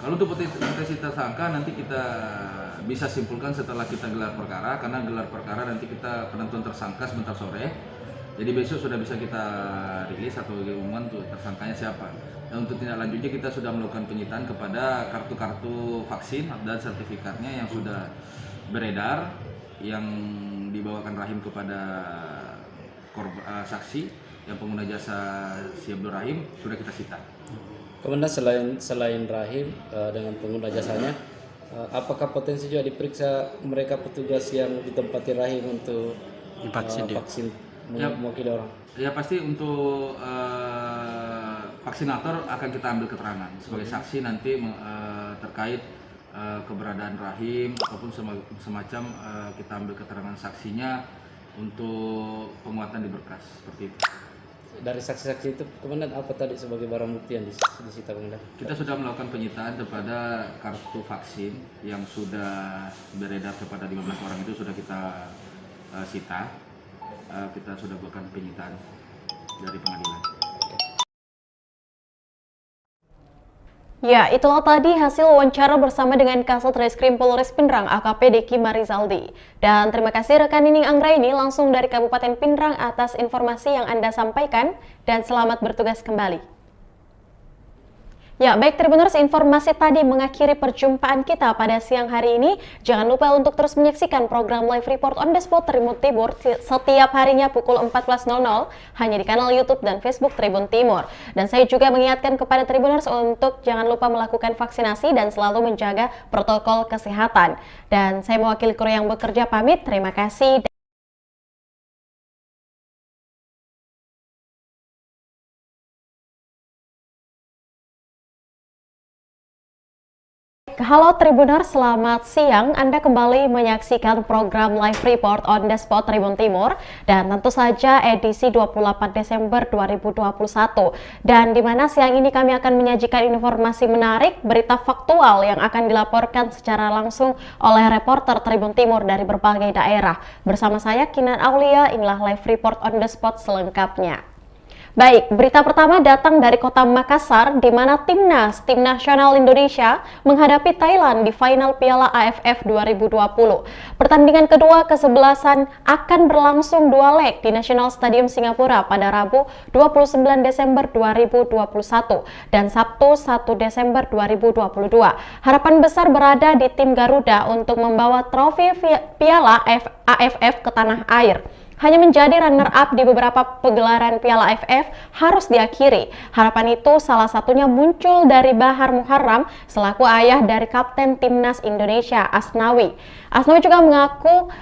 Kalau untuk potensi tersangka nanti kita bisa simpulkan setelah kita gelar perkara, karena gelar perkara nanti kita penentuan tersangka sebentar sore. Jadi besok sudah bisa kita rilis atau diumumkan untuk tersangkanya siapa. Dan untuk tindak lanjutnya kita sudah melakukan penyitaan kepada kartu-kartu vaksin dan sertifikatnya yang sudah beredar, yang dibawakan rahim kepada saksi yang pengguna jasa si Abdul Rahim sudah kita sita. Kemudian selain rahim dengan pengguna jasanya, apakah potensi juga diperiksa mereka petugas yang ditempati rahim untuk vaksin mewakili orang? Ya pasti untuk vaksinator akan kita ambil keterangan sebagai saksi nanti terkait keberadaan rahim ataupun semacam kita ambil keterangan saksinya untuk penguatan di berkas seperti itu. Dari saksi-saksi itu kemudian apa tadi sebagai barang bukti yang disita kemudian? Kita sudah melakukan penyitaan kepada kartu vaksin yang sudah beredar kepada 15 orang itu sudah kita sita. Kita sudah buatkan penyitaan dari pengadilan. Ya, itulah tadi hasil wawancara bersama dengan Kasat Reskrim Polres Pindrang AKP Deki Marizaldi. Dan terima kasih rekan Nining Anggraini langsung dari Kabupaten Pindrang atas informasi yang Anda sampaikan dan selamat bertugas kembali. Ya, baik Tribuners, informasi tadi mengakhiri perjumpaan kita pada siang hari ini. Jangan lupa untuk terus menyaksikan program Live Report on the Spot Tribun Timur setiap harinya pukul 14.00 hanya di kanal YouTube dan Facebook Tribun Timur. Dan saya juga mengingatkan kepada Tribuners untuk jangan lupa melakukan vaksinasi dan selalu menjaga protokol kesehatan. Dan saya mewakili kru yang bekerja pamit. Terima kasih. Halo Tribuners, selamat siang. Anda kembali menyaksikan program Live Report on the Spot Tribun Timur dan tentu saja edisi 28 Desember 2021. Dan di mana siang ini kami akan menyajikan informasi menarik, berita faktual yang akan dilaporkan secara langsung oleh reporter Tribun Timur dari berbagai daerah. Bersama saya Kinan Aulia, inilah Live Report on the Spot selengkapnya. Baik, berita pertama datang dari kota Makassar, di mana tim nasional Indonesia menghadapi Thailand di final Piala AFF 2020. Pertandingan kedua kesebelasan akan berlangsung 2 leg di National Stadium Singapura pada Rabu 29 Desember 2021 dan Sabtu 1 Desember 2022. Harapan besar berada di tim Garuda untuk membawa trofi Piala AFF ke tanah air. Hanya menjadi runner-up di beberapa pegelaran Piala AFF harus diakhiri. Harapan itu salah satunya muncul dari Bahar Muharram selaku ayah dari Kapten Timnas Indonesia, Asnawi. Asnawi juga mengaku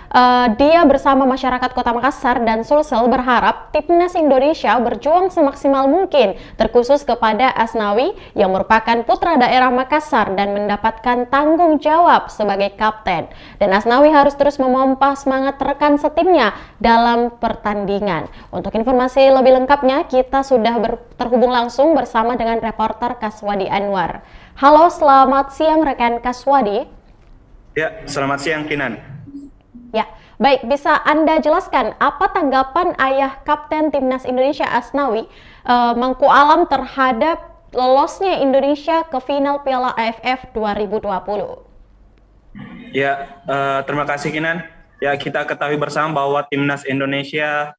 dia bersama masyarakat Kota Makassar dan Sulsel berharap Timnas Indonesia berjuang semaksimal mungkin, terkhusus kepada Asnawi yang merupakan putra daerah Makassar dan mendapatkan tanggung jawab sebagai kapten. Dan Asnawi harus terus memompa semangat rekan setimnya dalam pertandingan. Untuk informasi lebih lengkapnya, kita sudah terhubung langsung bersama dengan reporter Kaswadi Anwar. Halo, selamat siang rekan Kaswadi. Ya, selamat siang Kinan. Ya, baik, bisa Anda jelaskan apa tanggapan ayah Kapten Timnas Indonesia Asnawi Mangku Alam terhadap lolosnya Indonesia ke final Piala AFF 2020? Ya, terima kasih Kinan. Ya, kita ketahui bersama bahwa Timnas Indonesia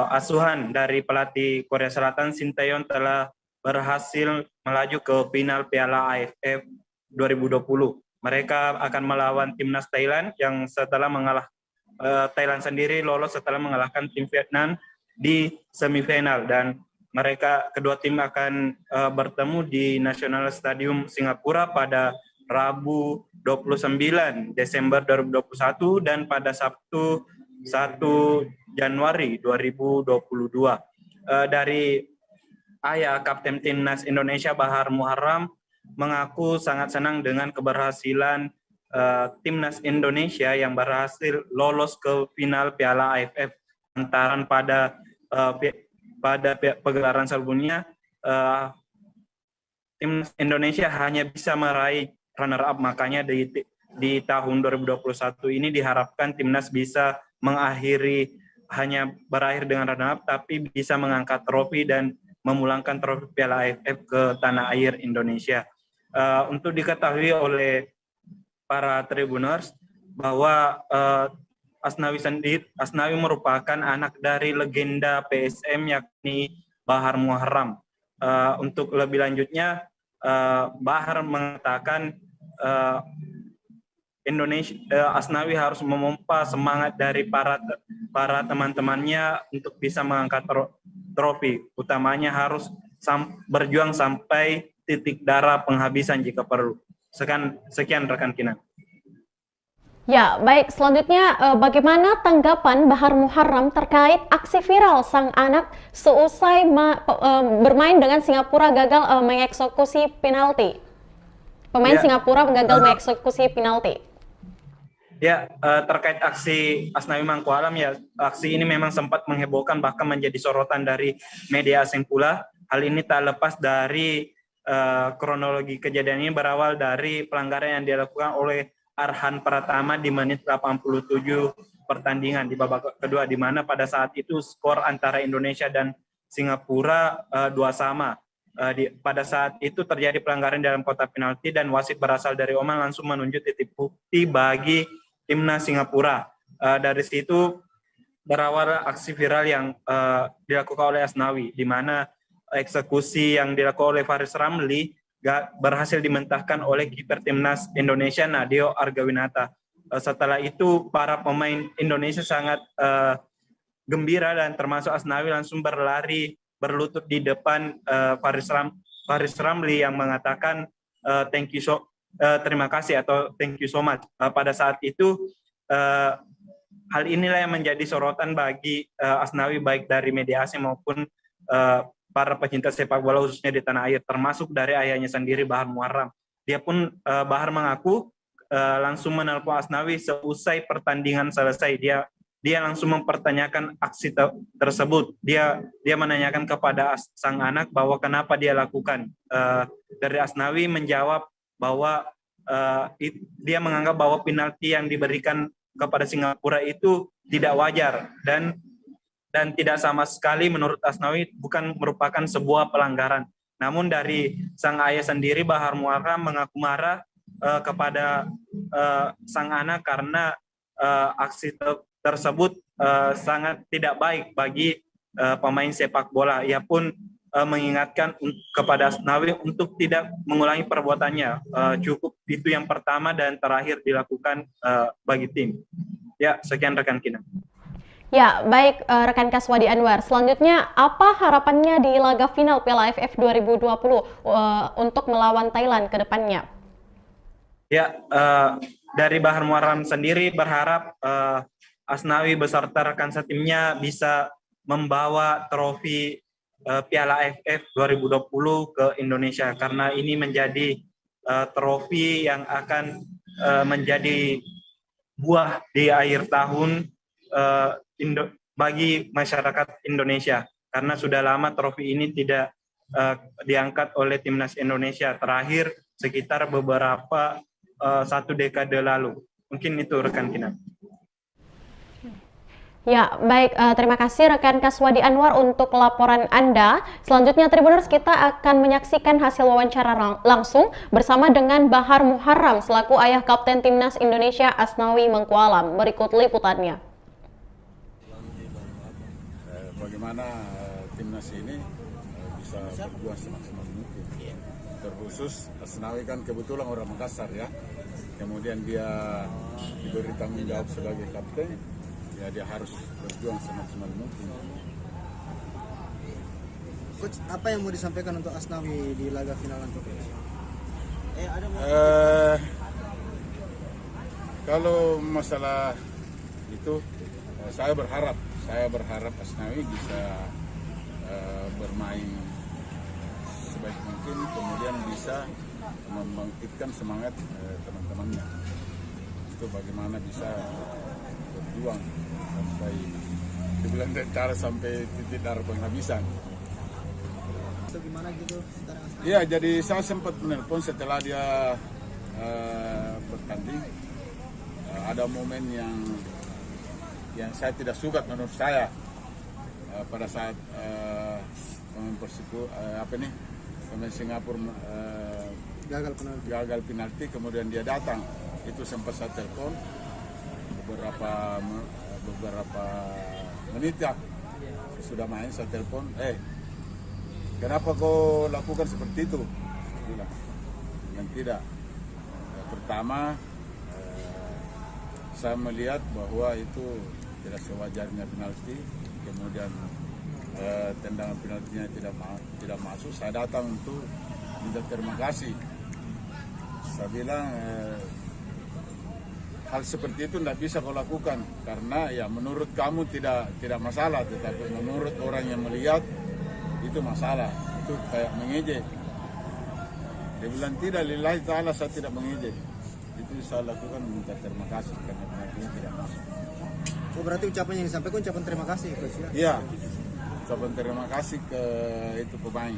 asuhan dari pelatih Korea Selatan Shin Tae-yeon telah berhasil melaju ke final Piala AFF 2020. Mereka akan melawan Timnas Thailand yang setelah mengalah Thailand sendiri lolos setelah mengalahkan tim Vietnam di semifinal, dan mereka kedua tim akan bertemu di National Stadium Singapura pada Rabu 29 Desember 2021 dan pada Sabtu 1 Januari 2022. Dari ayah Kapten Timnas Indonesia Bahar Muharram mengaku sangat senang dengan keberhasilan Timnas Indonesia yang berhasil lolos ke final Piala AFF lantaran pada pada pegelaran sebelumnya timnas Indonesia hanya bisa meraih runner up, makanya di tahun 2021 ini diharapkan timnas bisa mengakhiri hanya berakhir dengan runner up, tapi bisa mengangkat trofi dan memulangkan trofi Piala AFF ke tanah air Indonesia. Untuk diketahui oleh para Tribuners bahwa Asnawi merupakan anak dari legenda PSM yakni Bahar Muharram. Untuk lebih lanjutnya, Bahar mengatakan Asnawi harus memompa semangat dari para teman-temannya untuk bisa mengangkat trofi. Utamanya harus berjuang sampai titik darah penghabisan jika perlu. Sekian rekan Kinan. Ya, baik. Selanjutnya, bagaimana tanggapan Bahar Muharram terkait aksi viral sang anak seusai bermain dengan Singapura gagal mengeksekusi penalti? Pemain Singapura gagal mengeksekusi penalti. Ya, terkait aksi Asnawi Mangku Alam, ya, aksi ini memang sempat menghebohkan bahkan menjadi sorotan dari media asing pula. Hal ini tak lepas dari kronologi kejadian ini berawal dari pelanggaran yang dilakukan oleh Arhan Pratama di menit 87 pertandingan di babak kedua, di mana pada saat itu skor antara Indonesia dan Singapura 2-2. Pada saat itu terjadi pelanggaran dalam kotak penalti dan wasit berasal dari Oman langsung menunjuk titik bukti bagi timnas Singapura. Dari situ berawal aksi viral yang dilakukan oleh Asnawi, di mana eksekusi yang dilakukan oleh Faris Ramli berhasil dimentahkan oleh kiper timnas Indonesia Nadeo Argawinata. Setelah itu para pemain Indonesia sangat gembira dan termasuk Asnawi langsung berlutut di depan Faris Ramli yang mengatakan terima kasih atau thank you so much. Pada saat itu hal inilah yang menjadi sorotan bagi Asnawi baik dari media asing maupun para pecinta sepak bola khususnya di tanah air, termasuk dari ayahnya sendiri Bahar Muharram. Dia pun Bahar mengaku langsung menelpon Asnawi seusai pertandingan selesai. Dia langsung mempertanyakan aksi tersebut. Dia menanyakan kepada sang anak bahwa kenapa dia lakukan. Dari Asnawi menjawab bahwa dia menganggap bahwa penalti yang diberikan kepada Singapura itu tidak wajar dan tidak sama sekali menurut Asnawi bukan merupakan sebuah pelanggaran. Namun dari sang ayah sendiri Bahar Muharram mengaku marah kepada sang anak karena aksi tersebut sangat tidak baik bagi pemain sepak bola. Ia pun mengingatkan kepada Asnawi untuk tidak mengulangi perbuatannya. Cukup itu yang pertama dan terakhir dilakukan bagi tim. Ya, sekian rekan Kinan. Ya, baik rekan Kaswadi Anwar. Selanjutnya, apa harapannya di laga final Piala AFF 2020 untuk melawan Thailand ke depannya? Ya, dari Bahar Muharram sendiri berharap Asnawi beserta rekan setimnya bisa membawa trofi Piala AFF 2020 ke Indonesia, karena ini menjadi trofi yang akan menjadi buah di akhir tahun bagi masyarakat Indonesia, karena sudah lama trofi ini tidak diangkat oleh timnas Indonesia, terakhir sekitar beberapa 1 dekade lalu. Mungkin itu rekan Kinan. Ya, baik. Terima kasih rekan Kaswadi Anwar untuk laporan Anda. Selanjutnya Tribuners, kita akan menyaksikan hasil wawancara langsung bersama dengan Bahar Muharram selaku ayah Kapten Timnas Indonesia Asnawi Mangku Alam. Berikut liputannya. Bagaimana timnas ini bisa berjuang semaksimal mungkin. Terkhusus Asnawi kan kebetulan orang Makassar ya. Kemudian dia diberi tanggung jawab sebagai kapten, ya dia harus berjuang semaksimal mungkin. Coach, apa yang mau disampaikan untuk Asnawi di laga final nanti? Kalau masalah itu, saya berharap Asnawi bisa bermain sebaik mungkin, kemudian bisa membangkitkan semangat teman-temannya. Itu bagaimana bisa berjuang sampai dibilang cara sampai titik darah penghabisan. Itu gimana gitu? Iya, jadi saya sempat menelpon setelah dia bertanding. Ada momen yang saya tidak suka menurut saya pada saat pemain Singapura gagal penalti, kemudian dia datang. Itu sempat saya telepon beberapa menit ya, sudah main saya telepon, kenapa kau lakukan seperti itu? Bilang, dan tidak. Pertama, saya melihat bahwa itu tidak sewajarnya penalti, kemudian tendangan penaltinya tidak masuk. Saya datang untuk minta terima kasih. Saya bilang hal seperti itu tidak bisa kau lakukan karena ya menurut kamu tidak masalah, tetapi menurut orang yang melihat itu masalah, itu kayak mengejek. Dia bilang tidak, lillahi ta'ala saya tidak mengejek. Itu saya lakukan minta terima kasih karena penaltinya tidak masuk. Oh, berarti ucapan yang disampaikan ucapan terima kasih, Coach ya? Iya, ucapan terima kasih ke itu pemain.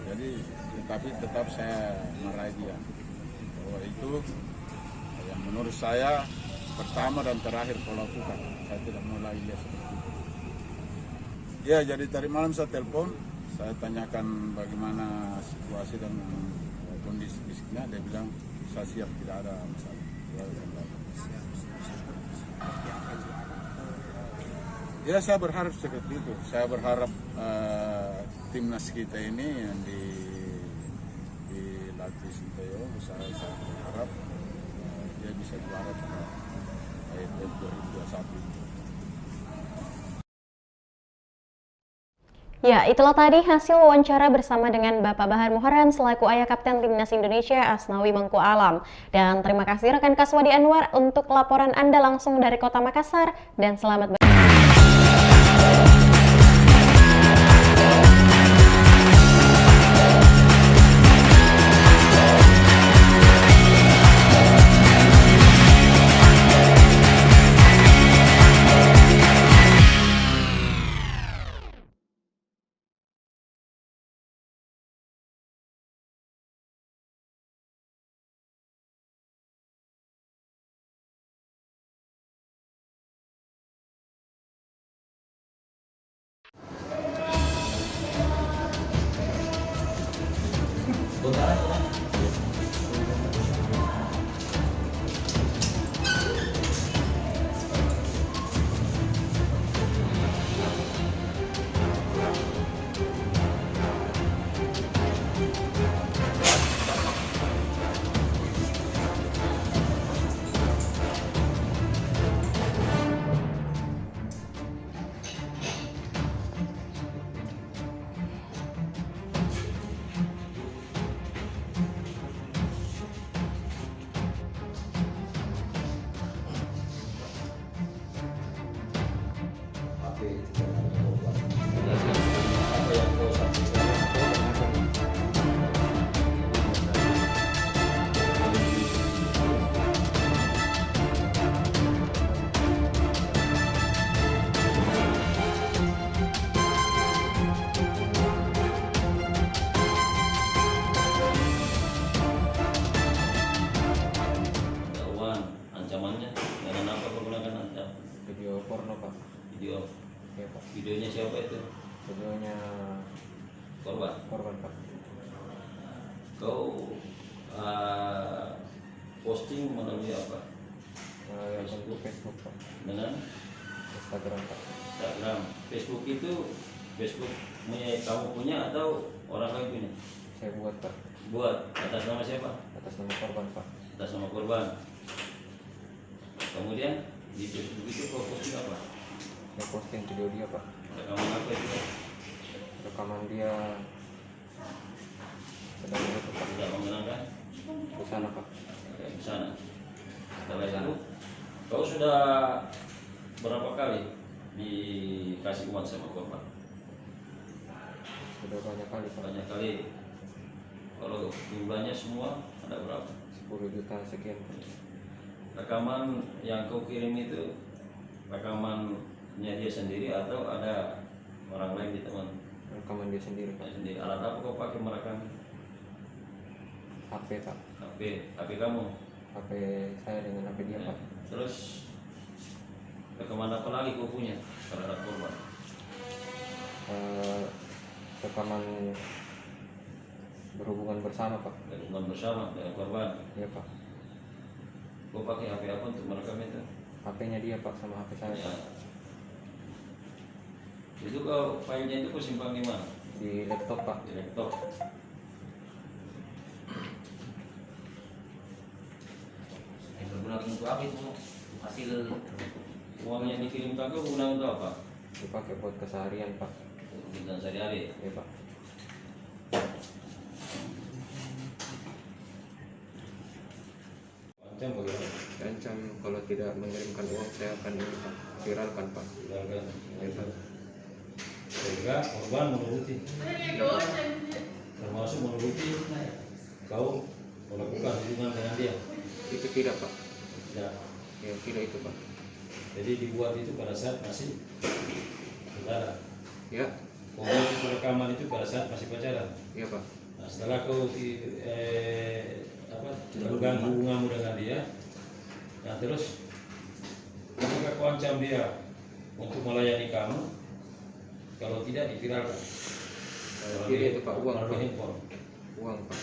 Jadi tetapi tetap saya marahi dia bahwa itu yang menurut saya pertama dan terakhir kau lakukan. Saya tidak mau lagi lihat seperti itu. Ya, jadi tadi malam saya telepon, saya tanyakan bagaimana situasi dan kondisi fisiknya. Dia bilang saya siap, tidak ada masalah. Ya, saya berharap seperti itu. Saya berharap timnas kita ini yang dilatih Sinteyong, saya berharap dia bisa juara pada tahun 2021. Ya, itulah tadi hasil wawancara bersama dengan Bapak Bahar Muharam selaku ayah Kapten Timnas Indonesia Asnawi Mangku Alam. Dan terima kasih rekan Kaswadi Anwar untuk laporan Anda langsung dari Kota Makassar dan selamat Videonya siapa itu? Videonya korban. Korban, Pak. Kau posting melalui apa? Facebook, Pak. Dengan Instagram, Pak. Instagram. Facebook itu kamu punya atau orang lain punya? Saya buat, Pak. Buat atas nama siapa? Atas nama korban, Pak. Atas nama korban. Kemudian di Facebook itu kau posting apa? Saya posting video dia, Pak. Rekaman apa itu? Rekaman dia sedang itu, Pak. Tidak mengenangkan? Di sana, Pak. Di sana. Setelah itu, kau sudah berapa kali dikasih uang sama korban? Sudah banyak kali, Pak. Banyak kali. Kalau jumlahnya semua ada berapa? 10 juta sekian, Pak. Rekaman yang kau kirim itu rekaman dia sendiri atau ada orang lain di teman? Rekaman dia sendiri. Sendiri. Alat apa kau pakai merekam? HP Pak. HP kamu? HP saya dengan HP dia Pak. Terus rekaman apa lagi kau punya terhadap korban? Rekaman berhubungan bersama Pak. Berhubungan bersama dengan korban? Iya Pak. Kau pakai HP apa untuk merekam itu? HP-nya dia Pak sama HP saya Pak. Itu kau filenya itu kau simpan di mana? Di laptop Pak. Di laptop. Yang berguna untuk apa itu? Hasil uang yang dikirimkan kau guna untuk apa? Dipakai buat keseharian Pak. Kebutuhan sehari-hari? Iya Pak. Ancam bagaimana? Ancam kalau tidak mengirimkan uang saya akan viralkan Pak. Viralkan? Iya Pak. Sehingga korban menuruti, termasuk menuruti kau melakukan hubungan dengan dia. Itu tidak Pak. Tidak. Ya tidak itu Pak. Jadi dibuat itu pada saat masih pacaran. Ya. Kau buat rekaman itu pada saat masih pacaran. Iya Pak. Nah setelah kau mengganggu hubunganmu dengan dia, nah terus apakah kau ancam dia untuk melayani kamu? Kalau tidak diviralkan. Tidak itu Pak, uang Pak. Handphone. Uang Pak.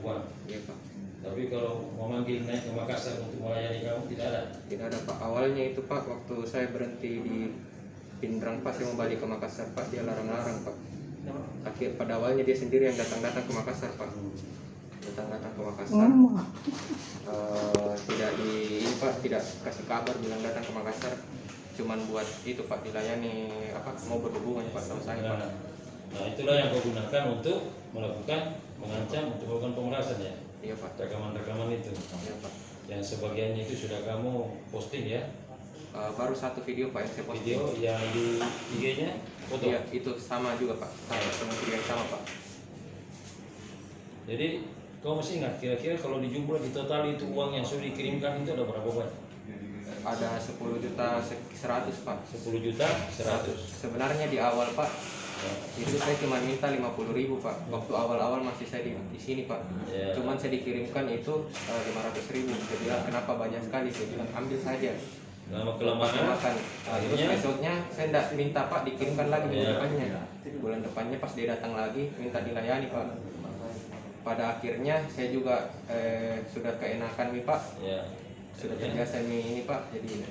Uang. Iya Pak. Tapi kalau memanggil naik ke Makassar untuk melayani kamu tidak ada. Tidak ada Pak. Awalnya itu Pak, waktu saya berhenti di Pindrang Pak, saya mau balik ke Makassar Pak, dia larang-larang Pak. Pada awalnya dia sendiri yang datang-datang ke Makassar Pak. Datang-datang ke Makassar. Tidak kasih kabar bilang datang ke Makassar. Cuman buat itu Pak, dilayani mau berhubungan Pak sama saya Pak. Nah itulah yang kau gunakan untuk melakukan mengancam untuk melakukan pemerasan ya. Iya Pak. Rekaman-rekaman itu. Iya Pak. Yang sebagiannya itu sudah kamu posting ya? Baru satu video Pak yang saya posting. Video yang di IG-nya foto? Iya itu sama juga Pak. Sama video yang sama Pak. Jadi kau mesti ingat kira-kira kalau dijumlah di total itu uang yang sudah dikirimkan itu ada berapa banyak? Ada 10.100.000 Pak. 10.100.000. Sebenarnya di awal Pak, itu saya cuma minta 50.000 Pak. Waktu awal-awal masih saya di sini Pak. Cuman saya dikirimkan itu 500.000. Saya bilang kenapa banyak sekali? Saya bilang ambil saja. Lama-kelamaan. Terus besoknya saya tidak minta Pak dikirimkan lagi minggu depannya. Bulan depannya pas dia datang lagi minta dilayani Pak. Pada akhirnya saya juga sudah keenakan nih Pak. Sudah terbiasa nih ini Pak, jadi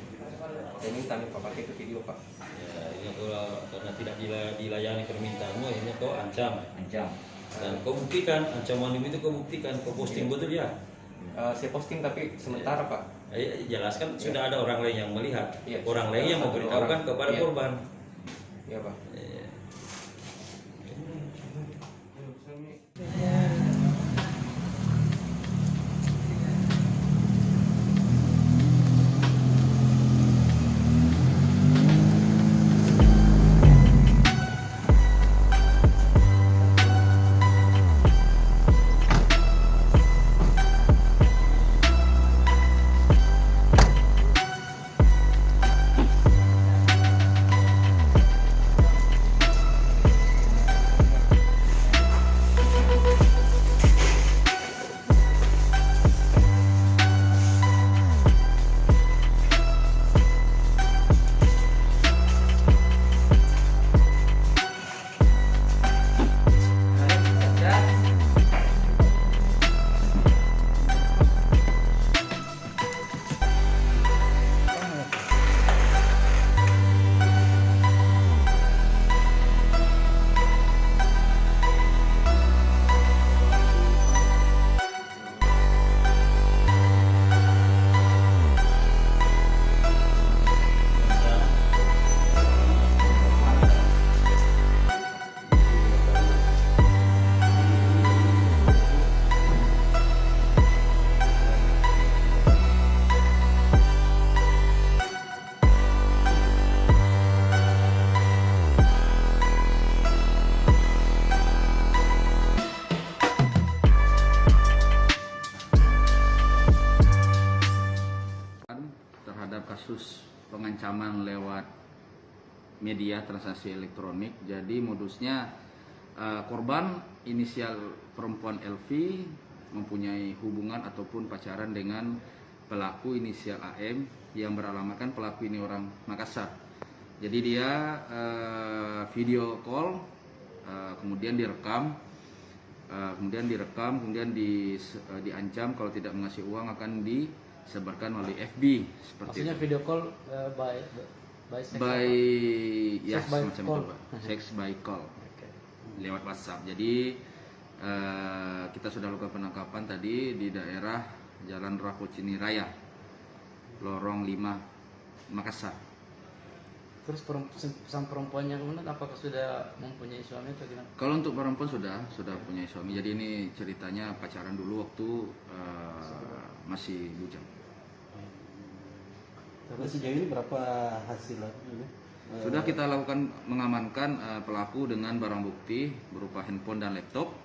saya minta nih Pak pakai itu video Pak. Ya, ini karena tidak dilayani permintaanmu, akhirnya kau ancam. Dan kau buktikan ancaman itu, kau buktikan, kau posting betul ya? Saya posting tapi sementara Pak. Jelaskan sudah ada orang lain yang melihat, orang lain yang memberitahukan kepada korban. Iya Pak. Kasus pengancaman lewat media transaksi elektronik. Jadi modusnya korban inisial perempuan LV mempunyai hubungan ataupun pacaran dengan pelaku inisial AM yang beralamatkan pelaku ini orang Makassar. Jadi dia video call, kemudian direkam, kemudian diancam kalau tidak mengasih uang akan disebarkan melalui FB seperti Maksudnya itu. video call by Sex by call lewat WhatsApp. Jadi kita sudah lakukan penangkapan tadi di daerah Jalan Rapocini Raya, Lorong 5, Makassar. Terus sang perempuan yang kemudian apakah sudah mempunyai suami atau gimana? Kalau untuk perempuan sudah punya suami. Jadi ini ceritanya pacaran dulu waktu masih bujang. Terus sejauh ini berapa hasil ini? Sudah kita lakukan mengamankan pelaku dengan barang bukti berupa handphone dan laptop.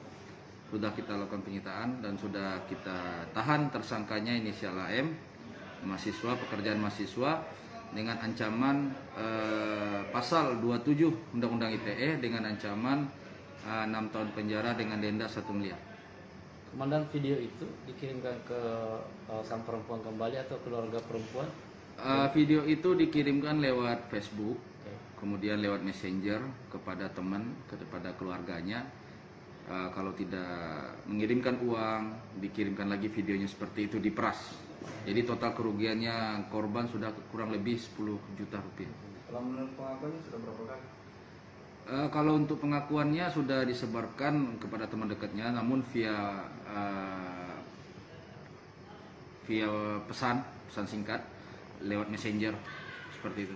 Sudah kita lakukan penyitaan dan sudah kita tahan tersangkanya inisial AM, mahasiswa, pekerjaan mahasiswa, dengan ancaman pasal 27 Undang-Undang ITE dengan ancaman 6 tahun penjara dengan denda 1 miliar. Komandan, video itu dikirimkan ke sang perempuan kembali atau keluarga perempuan? Video itu dikirimkan lewat Facebook, kemudian lewat Messenger kepada teman, kepada keluarganya. Kalau tidak mengirimkan uang, dikirimkan lagi videonya seperti itu, diperas. Jadi total kerugiannya korban sudah kurang lebih 10 juta rupiah. Kalau menurut pengakuannya sudah berapa kali? Kalau untuk pengakuannya sudah disebarkan kepada teman dekatnya, namun via pesan singkat lewat Messenger seperti itu.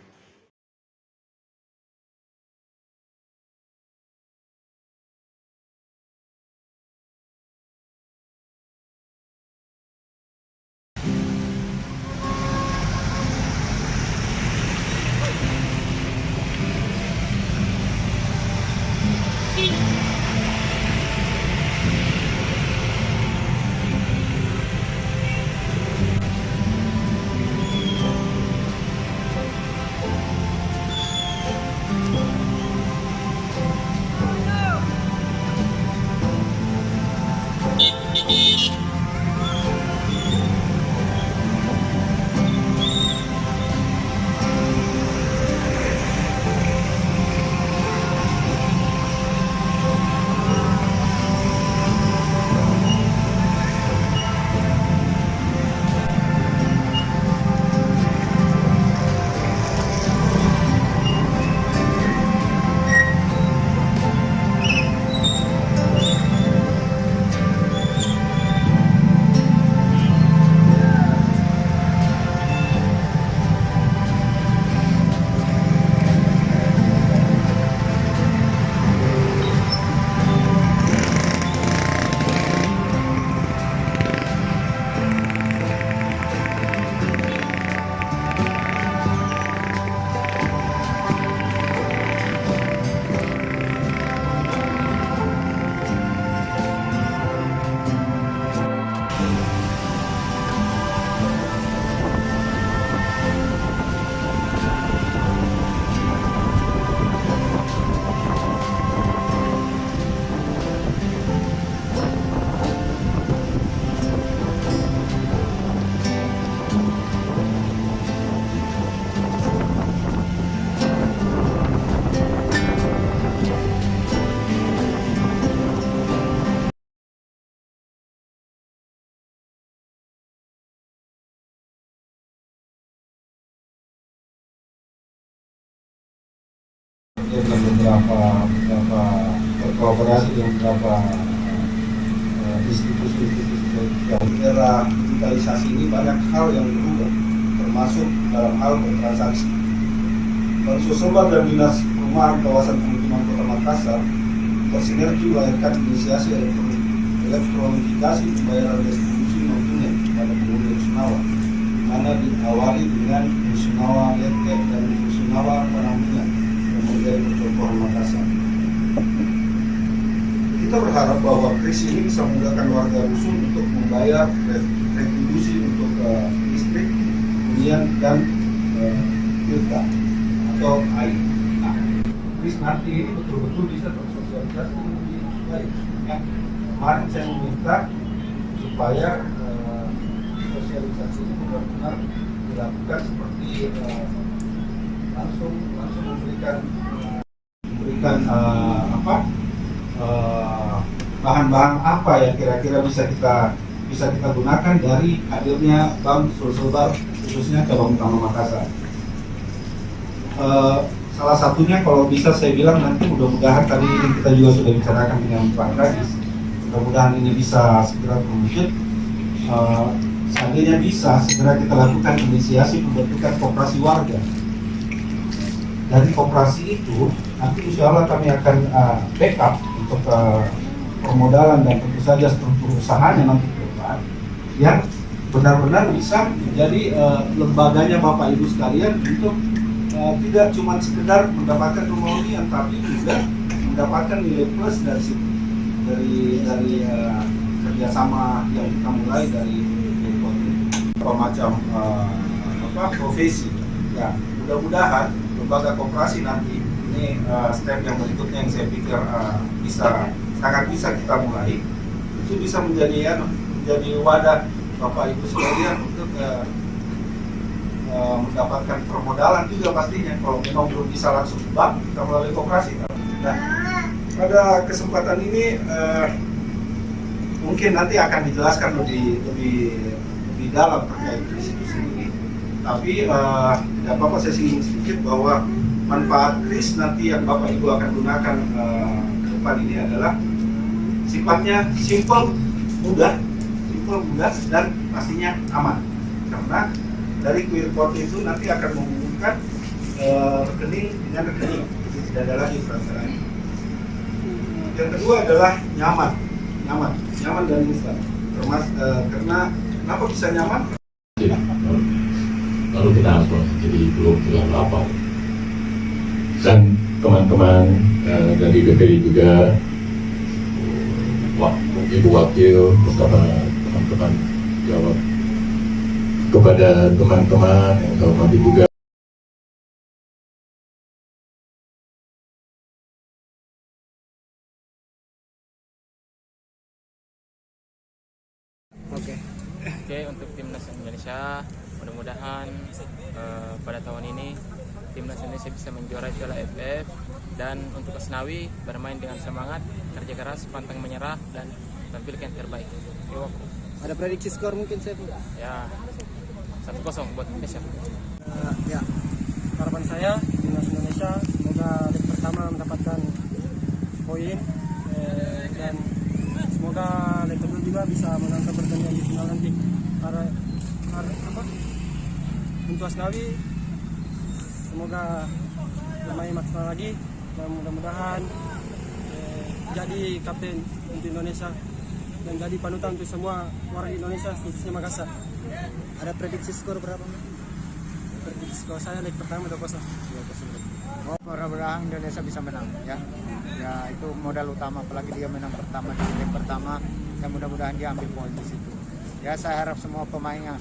beberapa berkolaborasi dengan beberapa institusi yang era digitalisasi ini banyak hal yang berubah, termasuk dalam hal bertransaksi. Bansos Sumber dan Dinas Perumahan Kawasan Pemukiman Kota Makassar bersinergi melahirkan inisiasi elektronifikasi pembayaran distribusi non tunai pada pengguna Rusunawa, mana diawali dengan Rusunawa Lete dan Rusunawa Penampungan yang menjadi percontohan Makassar. Kita berharap bahwa kris ini bisa memudahkan warga rusun untuk membayar retribusi untuk listrik, hunian dan filter atau air. Nah, Kris nanti ini betul-betul bisa tersosialisasi dengan lebih baik. Ya. Kemarin saya meminta supaya sosialisasi ini benar-benar dilakukan seperti langsung memberikan bahan-bahan apa yang kira-kira bisa kita gunakan dari hadirnya Bank Sulselbar khususnya cabang utama Makassar. Salah satunya kalau bisa saya bilang nanti mudah-mudahan tadi kita juga sudah bicarakan dengan Pak Kadis, mudah-mudahan ini bisa segera terwujud. Seandainya bisa segera kita lakukan inisiasi pembentukan koperasi warga. Dari koperasi itu nanti insya Allah kami akan backup untuk permodalan dan tentu saja struktur usahanya nanti ke depan yang benar-benar bisa menjadi lembaganya Bapak Ibu sekalian untuk tidak cuma sekedar mendapatkan rumah hunian tapi juga mendapatkan nilai plus dari kerjasama yang kita mulai dari macam profesi. Ya, mudah-mudahan lembaga koperasi nanti ini step yang berikutnya yang saya pikir sangat bisa kita mulai, itu bisa menjadi wadah Bapak Ibu sekalian untuk mendapatkan permodalan juga pastinya. Kalau memang belum bisa langsung bank, kita melalui koperasi. Nah, pada kesempatan ini mungkin nanti akan dijelaskan lebih dalam terkait institusi ini. Tapi tidak apa-apa saya singgung sedikit bahwa manfaat kris nanti yang Bapak Ibu akan gunakan ke depan ini adalah sifatnya simple, mudah, dan pastinya aman. Karena dari QR code itu nanti akan menghubungkan rekening dengan rekening, tidak ada lagi transferan. Yang kedua adalah nyaman dan instan. Karena kenapa bisa nyaman? Lalu kita harus jadi belum apa. Dan teman-teman dari BPI juga, Ibu Wakil bersama teman-teman jawab kepada teman-teman yang saya hormati juga. Oke, untuk Timnas Indonesia mudah-mudahan pada tahun ini Timnas Indonesia bisa menjuarai Piala AFF, dan untuk Asnawi bermain dengan semangat, kerja keras, pantang menyerah, dan tampilkan yang terbaik. Ada prediksi skor mungkin saya? Ya, 1-0 buat Indonesia. Ya, harapan saya Timnas Indonesia semoga leg pertama mendapatkan poin dan semoga leg kedua juga bisa mengangkat pertandingan di final nanti. Untuk Asnawi semoga bermain maksimal lagi dan mudah-mudahan jadi kapten untuk Indonesia dan jadi panutan untuk semua warga Indonesia khususnya Makassar. Ada prediksi skor berapa? Prediksi skor saya leg pertama 2-0. Mudah-mudahan Indonesia bisa menang ya. Ya itu modal utama, apalagi dia menang pertama di leg pertama, dan mudah-mudahan dia ambil poin di situ. Ya saya harap semua pemain yang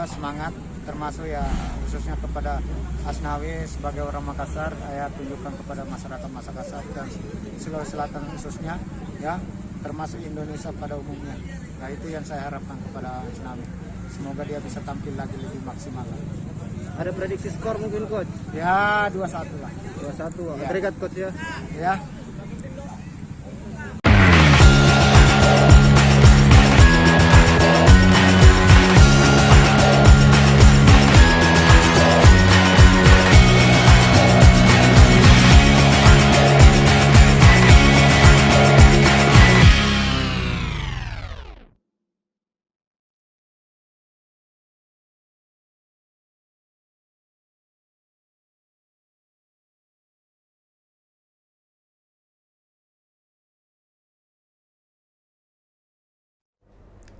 semangat, termasuk ya khususnya kepada Asnawi sebagai orang Makassar, saya tunjukkan kepada masyarakat Makassar dan Sulawesi Selatan khususnya ya, termasuk Indonesia pada umumnya. Nah itu yang saya harapkan kepada Asnawi. Semoga dia bisa tampil lagi lebih maksimal. Ada prediksi skor mungkin coach? Ya 2-1 lah. 2-1. Ya. Agregat coach ya. Ya.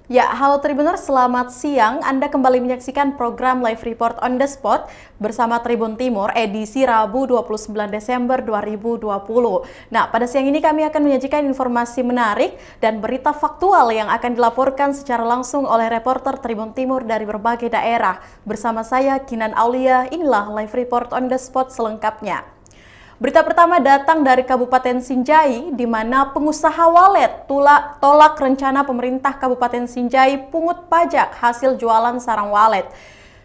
Ya, halo Tribuners, selamat siang. Anda kembali menyaksikan program Live Report on the Spot bersama Tribun Timur edisi Rabu 29 Desember 2020. Nah, pada siang ini kami akan menyajikan informasi menarik dan berita faktual yang akan dilaporkan secara langsung oleh reporter Tribun Timur dari berbagai daerah. Bersama saya, Kinan Aulia, inilah Live Report on the Spot selengkapnya. Berita pertama datang dari Kabupaten Sinjai, di mana pengusaha walet tolak rencana pemerintah Kabupaten Sinjai pungut pajak hasil jualan sarang walet.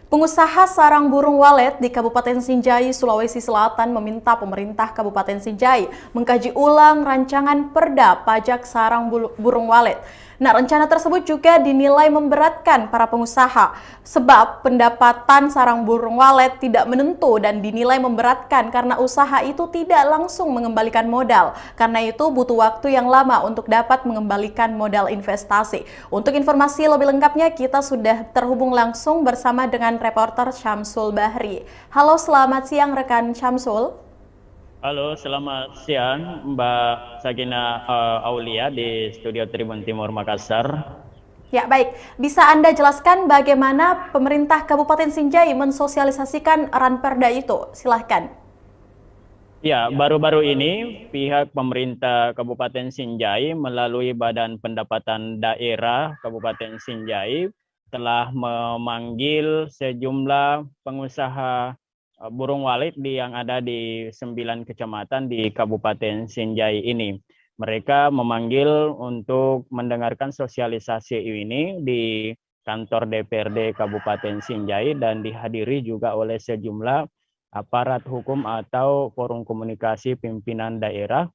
Pengusaha sarang burung walet di Kabupaten Sinjai, Sulawesi Selatan meminta pemerintah Kabupaten Sinjai mengkaji ulang rancangan perda pajak sarang burung walet. Nah, rencana tersebut juga dinilai memberatkan para pengusaha sebab pendapatan sarang burung walet tidak menentu dan dinilai memberatkan karena usaha itu tidak langsung mengembalikan modal. Karena itu butuh waktu yang lama untuk dapat mengembalikan modal investasi. Untuk informasi lebih lengkapnya kita sudah terhubung langsung bersama dengan reporter Syamsul Bahri. Halo, selamat siang rekan Syamsul. Halo, selamat siang Mbak Sakina Aulia di Studio Tribun Timur Makassar. Ya, baik. Bisa Anda jelaskan bagaimana pemerintah Kabupaten Sinjai mensosialisasikan ranperda itu? Silahkan. Ya, baru-baru ini pihak pemerintah Kabupaten Sinjai melalui Badan Pendapatan Daerah Kabupaten Sinjai telah memanggil sejumlah pengusaha burung walet yang ada di 9 kecamatan di Kabupaten Sinjai ini. Mereka memanggil untuk mendengarkan sosialisasi ini di kantor DPRD Kabupaten Sinjai dan dihadiri juga oleh sejumlah aparat hukum atau forum komunikasi pimpinan daerah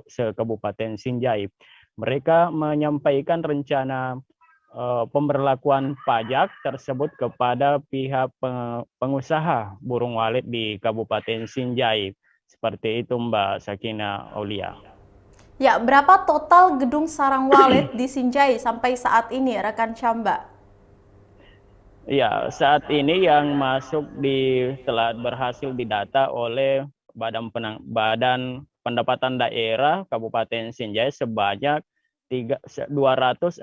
se-Kabupaten Sinjai. Mereka menyampaikan rencana pemberlakuan pajak tersebut kepada pihak pengusaha burung walet di Kabupaten Sinjai. Seperti itu Mbak Sakina Aulia. Ya, berapa total gedung sarang walet di Sinjai sampai saat ini, rekan Syamba? Ya, saat ini yang masuk telah berhasil didata oleh Badan Pendapatan Daerah Kabupaten Sinjai sebanyak 260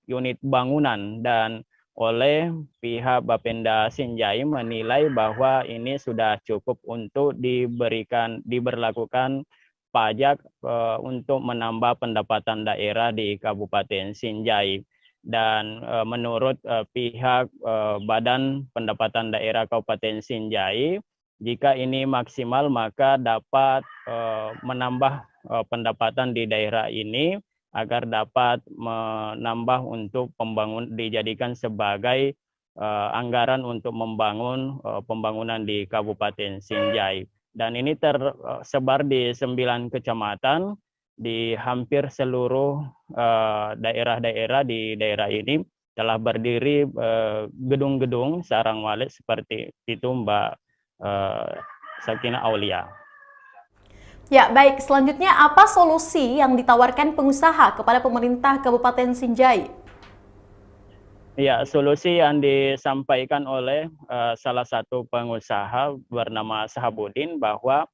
unit bangunan, dan oleh pihak Bapenda Sinjai menilai bahwa ini sudah cukup untuk diberlakukan pajak untuk menambah pendapatan daerah di Kabupaten Sinjai. Dan menurut pihak Badan Pendapatan Daerah Kabupaten Sinjai, jika ini maksimal maka dapat menambah pendapatan di daerah ini agar dapat menambah untuk dijadikan sebagai anggaran untuk membangun pembangunan di Kabupaten Sinjai. Dan ini tersebar di 9 kecamatan di hampir seluruh daerah-daerah di daerah ini telah berdiri gedung-gedung sarang walet seperti itu Mbak Sakina Aulia. Ya, baik. Selanjutnya, apa solusi yang ditawarkan pengusaha kepada pemerintah Kabupaten Sinjai? Ya, solusi yang disampaikan oleh salah satu pengusaha bernama Sahabudin bahwa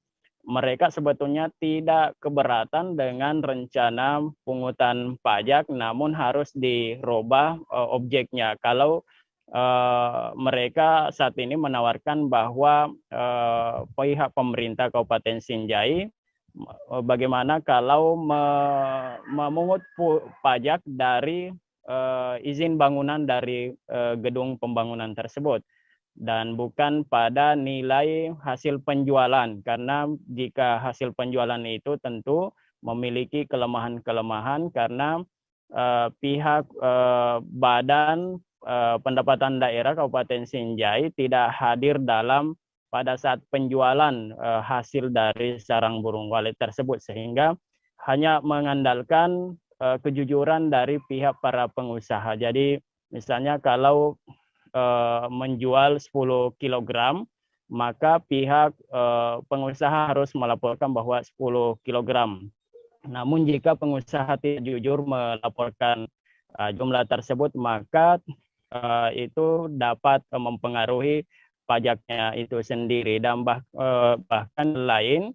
mereka sebetulnya tidak keberatan dengan rencana pungutan pajak, namun harus dirubah objeknya. Kalau mereka saat ini menawarkan bahwa pihak pemerintah Kabupaten Sinjai bagaimana kalau memungut pajak dari izin bangunan dari gedung pembangunan tersebut dan bukan pada nilai hasil penjualan, karena jika hasil penjualan itu tentu memiliki kelemahan-kelemahan karena pihak Badan Pendapatan Daerah Kabupaten Sinjai tidak hadir pada saat penjualan hasil dari sarang burung walet tersebut, sehingga hanya mengandalkan kejujuran dari pihak para pengusaha. Jadi misalnya kalau menjual 10 kg, maka pihak pengusaha harus melaporkan bahwa 10 kg. Namun jika pengusaha tidak jujur melaporkan jumlah tersebut, maka itu dapat mempengaruhi pajaknya itu sendiri. Dan bahkan lain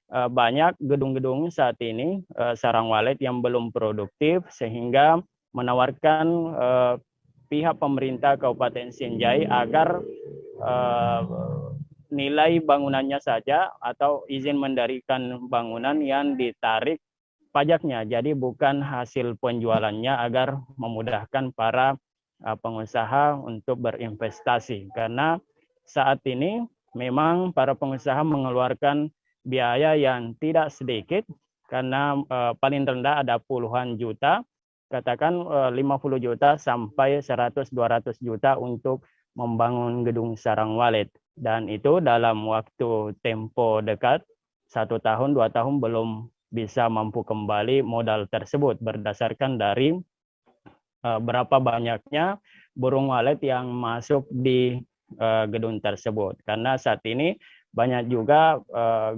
banyak gedung-gedung saat ini sarang walet yang belum produktif sehingga menawarkan pihak pemerintah Kabupaten Sinjai agar nilai bangunannya saja atau izin mendirikan bangunan yang ditarik pajaknya, jadi bukan hasil penjualannya, agar memudahkan para pengusaha untuk berinvestasi. Karena saat ini memang para pengusaha mengeluarkan biaya yang tidak sedikit karena paling rendah ada puluhan juta, katakan 50 juta sampai 100-200 juta untuk membangun gedung sarang walet. Dan itu dalam waktu tempo dekat, 1 tahun, 2 tahun belum bisa mampu kembali modal tersebut berdasarkan dari berapa banyaknya burung walet yang masuk di gedung tersebut. Karena saat ini banyak juga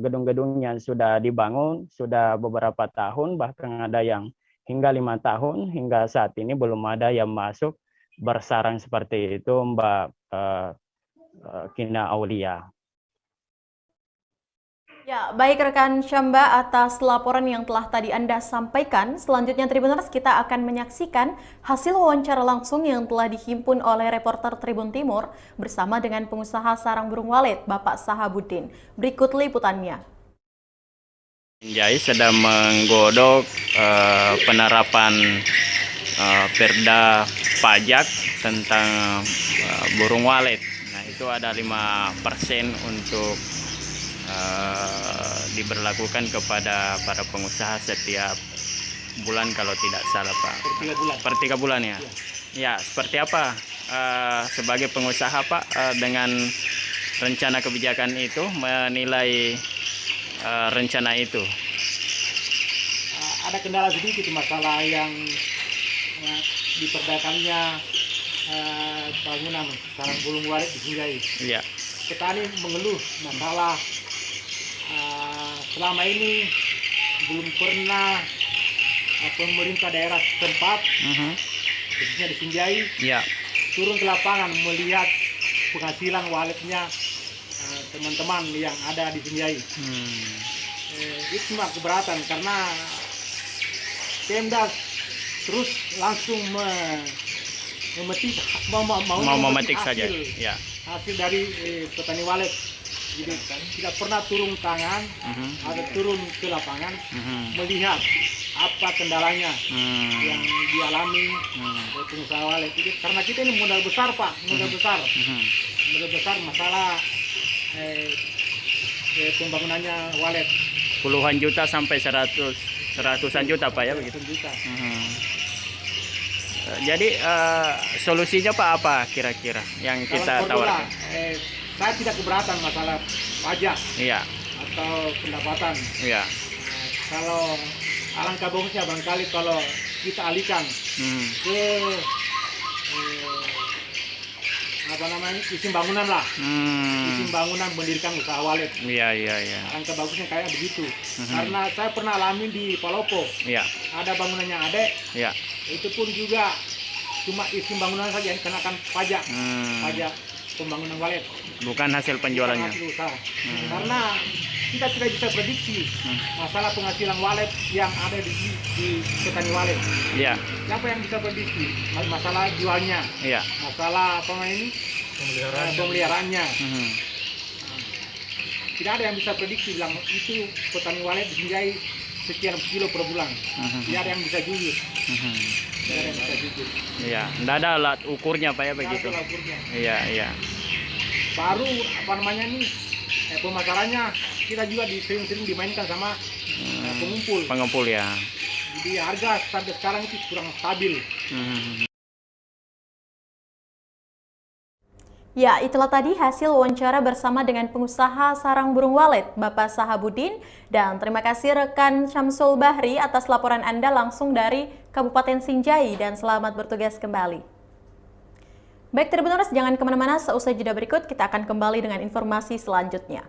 gedung-gedung yang sudah dibangun sudah beberapa tahun, bahkan ada yang hingga 5 tahun, hingga saat ini belum ada yang masuk bersarang seperti itu, Mbak Kina Aulia. Ya, baik rekan Syamba, atas laporan yang telah tadi Anda sampaikan. Selanjutnya Tribuners, kita akan menyaksikan hasil wawancara langsung yang telah dihimpun oleh reporter Tribun Timur bersama dengan pengusaha sarang burung walet, Bapak Sahabuddin. Berikut liputannya. Sinjai sedang menggodok penerapan perda pajak tentang burung walet. Nah, itu ada 5% untuk diberlakukan kepada para pengusaha setiap bulan kalau tidak salah, Pak. Per 3 bulan ya. Ya, seperti apa sebagai pengusaha, Pak, dengan rencana kebijakan itu menilai rencana itu? Ada kendala sedikit masalah yang diperdakannya bangunan sarang burung walet di Sinjai. Iya. Petani mengeluh masalah selama ini belum pernah pemerintah daerah setempat, khususnya di Sinjai, turun ke lapangan melihat penghasilan waletnya teman-teman yang ada di Sinjai. Itu mah keberatan karena Pemda terus langsung memetik saja hasil dari petani walet. Jadi tidak pernah turun tangan atau turun ke lapangan melihat apa kendalanya yang dialami oleh pengusaha walet. Jadi, karena kita ini modal besar, Pak, modal besar masalah pembangunannya walet. Puluhan juta sampai seratusan juta, Pak, ya begitu. Jadi solusinya, Pak, apa kira-kira yang kita tawarkan? Saya tidak keberatan masalah pajak atau pendapatan. Kalau alangkah bagusnya barangkali kalau kita alihkan ke izin bangunan lah, izin bangunan mendirikan usaha walet. Alangkah bagusnya kayak begitu. Karena saya pernah alami di Palopo, ada bangunannya ada, itu pun juga cuma izin bangunan saja yang kenakan pajak, pajak pembangunan walet, bukan hasil penjualannya. Hasil usaha. Karena kita tidak bisa prediksi masalah penghasilan walet yang ada di petani walet. Siapa yang bisa prediksi masalah jualnya, masalah pemeliharaannya. Tidak ada yang bisa prediksi bilang itu petani walet di Sinjai sekian kilo per bulan. Tidak ada yang bisa jujur. Tidak ada alat ukurnya, Pak, ya begitu. Baru pemasarannya kita juga sering dimainkan sama pengumpul. Jadi harga sampai sekarang itu kurang stabil. Ya, itulah tadi hasil wawancara bersama dengan pengusaha sarang burung walet, Bapak Sahabuddin. Dan terima kasih rekan Syamsul Bahri atas laporan Anda langsung dari Kabupaten Sinjai, dan selamat bertugas kembali. Baik Tribuners, jangan kemana-mana, seusai jeda berikut kita akan kembali dengan informasi selanjutnya.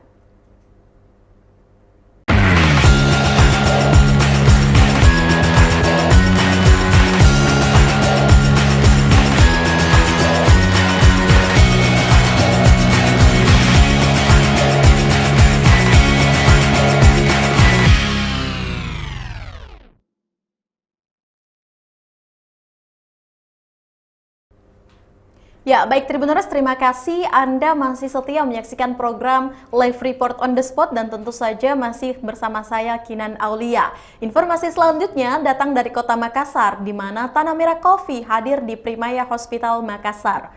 Ya, baik Tribuners, terima kasih Anda masih setia menyaksikan program Live Report on the Spot, dan tentu saja masih bersama saya Kinan Aulia. Informasi selanjutnya datang dari Kota Makassar, di mana Tanah Merah Coffee hadir di Primaya Hospital Makassar.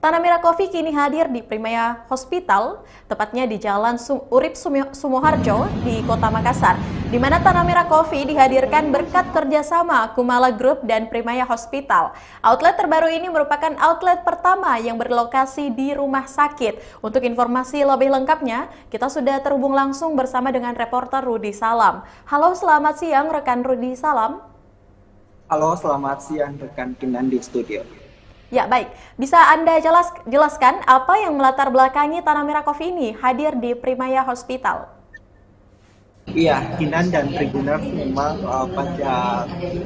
Tanah Merah Coffee kini hadir di Primaya Hospital, tepatnya di Jalan Urip Sumoharjo di Kota Makassar, di mana Tanah Merah Coffee dihadirkan berkat kerjasama Kumala Group dan Primaya Hospital. Outlet terbaru ini merupakan outlet pertama yang berlokasi di rumah sakit. Untuk informasi lebih lengkapnya, kita sudah terhubung langsung bersama dengan reporter Rudi Salam. Halo, selamat siang rekan Rudi Salam. Halo, selamat siang rekan Kinan di studio. Ya, baik. Bisa Anda jelaskan apa yang melatar belakangi Tanah Merah Coffee ini hadir di Primaya Hospital? Iya, Kinan dan Tribuners memang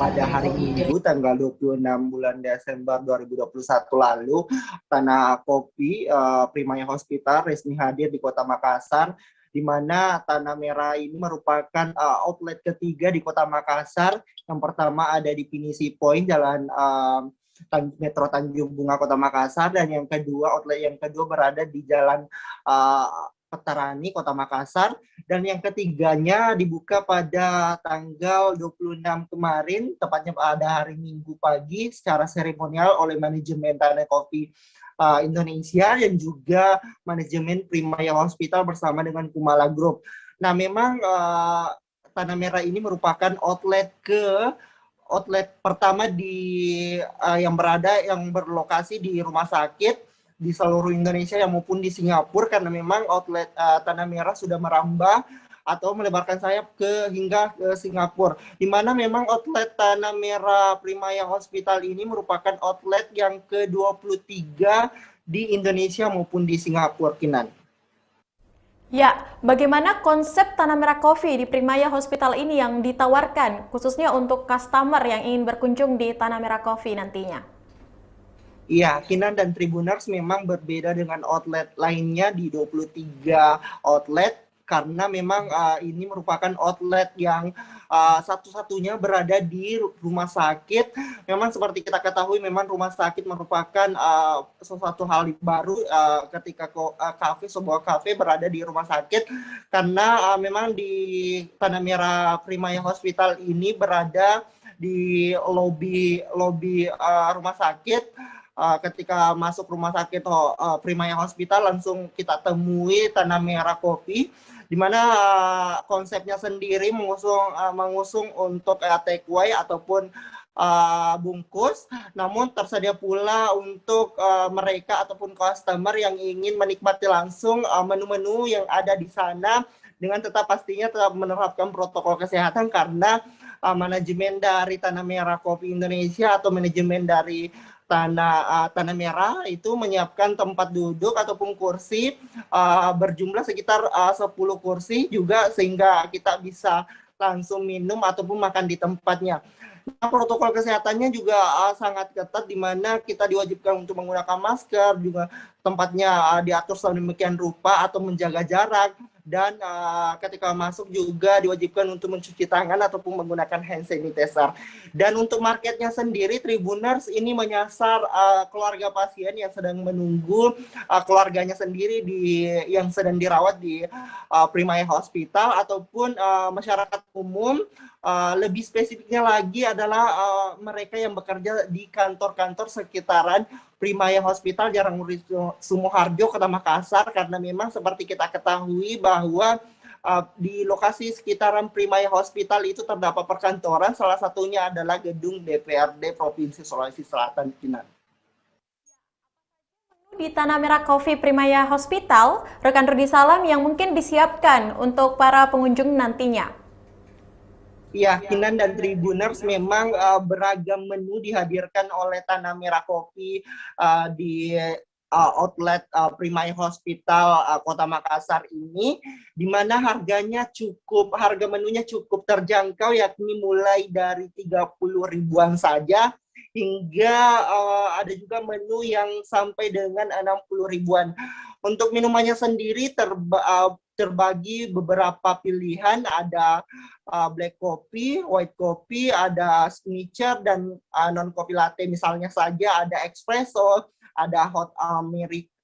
pada hari Minggu tanggal 26 bulan Desember 2021 lalu, Tanah Kopi Primaya Hospital resmi hadir di Kota Makassar, di mana Tanah Merah ini merupakan outlet ketiga di Kota Makassar. Yang pertama ada di Pinisi Point, Jalan Metro Tanjung Bunga Kota Makassar, dan yang kedua outlet yang kedua berada di Jalan Petarani Kota Makassar, dan yang ketiganya dibuka pada tanggal 26 kemarin, tepatnya pada hari Minggu pagi secara seremonial oleh manajemen Tanah Kopi Indonesia dan juga manajemen Primaya Hospital bersama dengan Kumala Group. Nah, memang Tanah Merah ini merupakan outlet pertama yang berlokasi di rumah sakit di seluruh Indonesia maupun di Singapura, karena memang outlet Tanah Merah sudah merambah atau melebarkan sayap hingga ke Singapura, di mana memang outlet Tanah Merah Primaya Hospital ini merupakan outlet yang ke-23 di Indonesia maupun di Singapura, Kinan. Ya, bagaimana konsep Tanah Merah Coffee di Primaya Hospital ini yang ditawarkan khususnya untuk customer yang ingin berkunjung di Tanah Merah Coffee nantinya? Iya, Kinan dan Tribuners memang berbeda dengan outlet lainnya di 23 outlet, karena memang ini merupakan outlet yang satu-satunya berada di rumah sakit. Memang seperti kita ketahui, memang rumah sakit merupakan sesuatu hal baru ketika sebuah kafe berada di rumah sakit, karena memang di Tanah Merah Primaya Hospital ini berada di lobi rumah sakit. Ketika masuk rumah sakit Primaya Hospital, langsung kita temui Tanah Merah Coffee, di mana konsepnya sendiri mengusung untuk take away ataupun bungkus, namun tersedia pula untuk mereka ataupun customer yang ingin menikmati langsung menu-menu yang ada di sana, dengan tetap menerapkan protokol kesehatan, karena manajemen dari Tanah Merah Coffee Indonesia atau manajemen dari Tanah Merah itu menyiapkan tempat duduk ataupun kursi berjumlah sekitar 10 kursi juga, sehingga kita bisa langsung minum ataupun makan di tempatnya. Nah, protokol kesehatannya juga sangat ketat, di mana kita diwajibkan untuk menggunakan masker, juga tempatnya diatur sedemikian rupa atau menjaga jarak, dan ketika masuk juga diwajibkan untuk mencuci tangan ataupun menggunakan hand sanitizer. Dan untuk marketnya sendiri, Tribuners ini menyasar keluarga pasien yang sedang menunggu keluarganya sendiri yang sedang dirawat di Primaya Hospital, ataupun masyarakat umum. Lebih spesifiknya lagi adalah mereka yang bekerja di kantor-kantor sekitaran Primaya Hospital Jalan Urip Sumoharjo Kota Makassar, karena memang seperti kita ketahui bahwa di lokasi sekitaran Primaya Hospital itu terdapat perkantoran, salah satunya adalah gedung DPRD Provinsi Sulawesi Selatan, Kinan. Di Tanah Merah Coffee Primaya Hospital, rekan Rudi Salam, yang mungkin disiapkan untuk para pengunjung nantinya? Ya, Kinan dan Tribuners, memang beragam menu dihadirkan oleh Tanah Merah Coffee di outlet Primaya Hospital Kota Makassar ini, di mana harga menunya cukup terjangkau, yakni mulai dari 30 ribuan saja hingga ada juga menu yang sampai dengan 60 ribuan. Untuk minumannya sendiri terbagi beberapa pilihan, ada black coffee, white coffee, ada signature, dan non coffee latte. Misalnya saja ada espresso, ada hot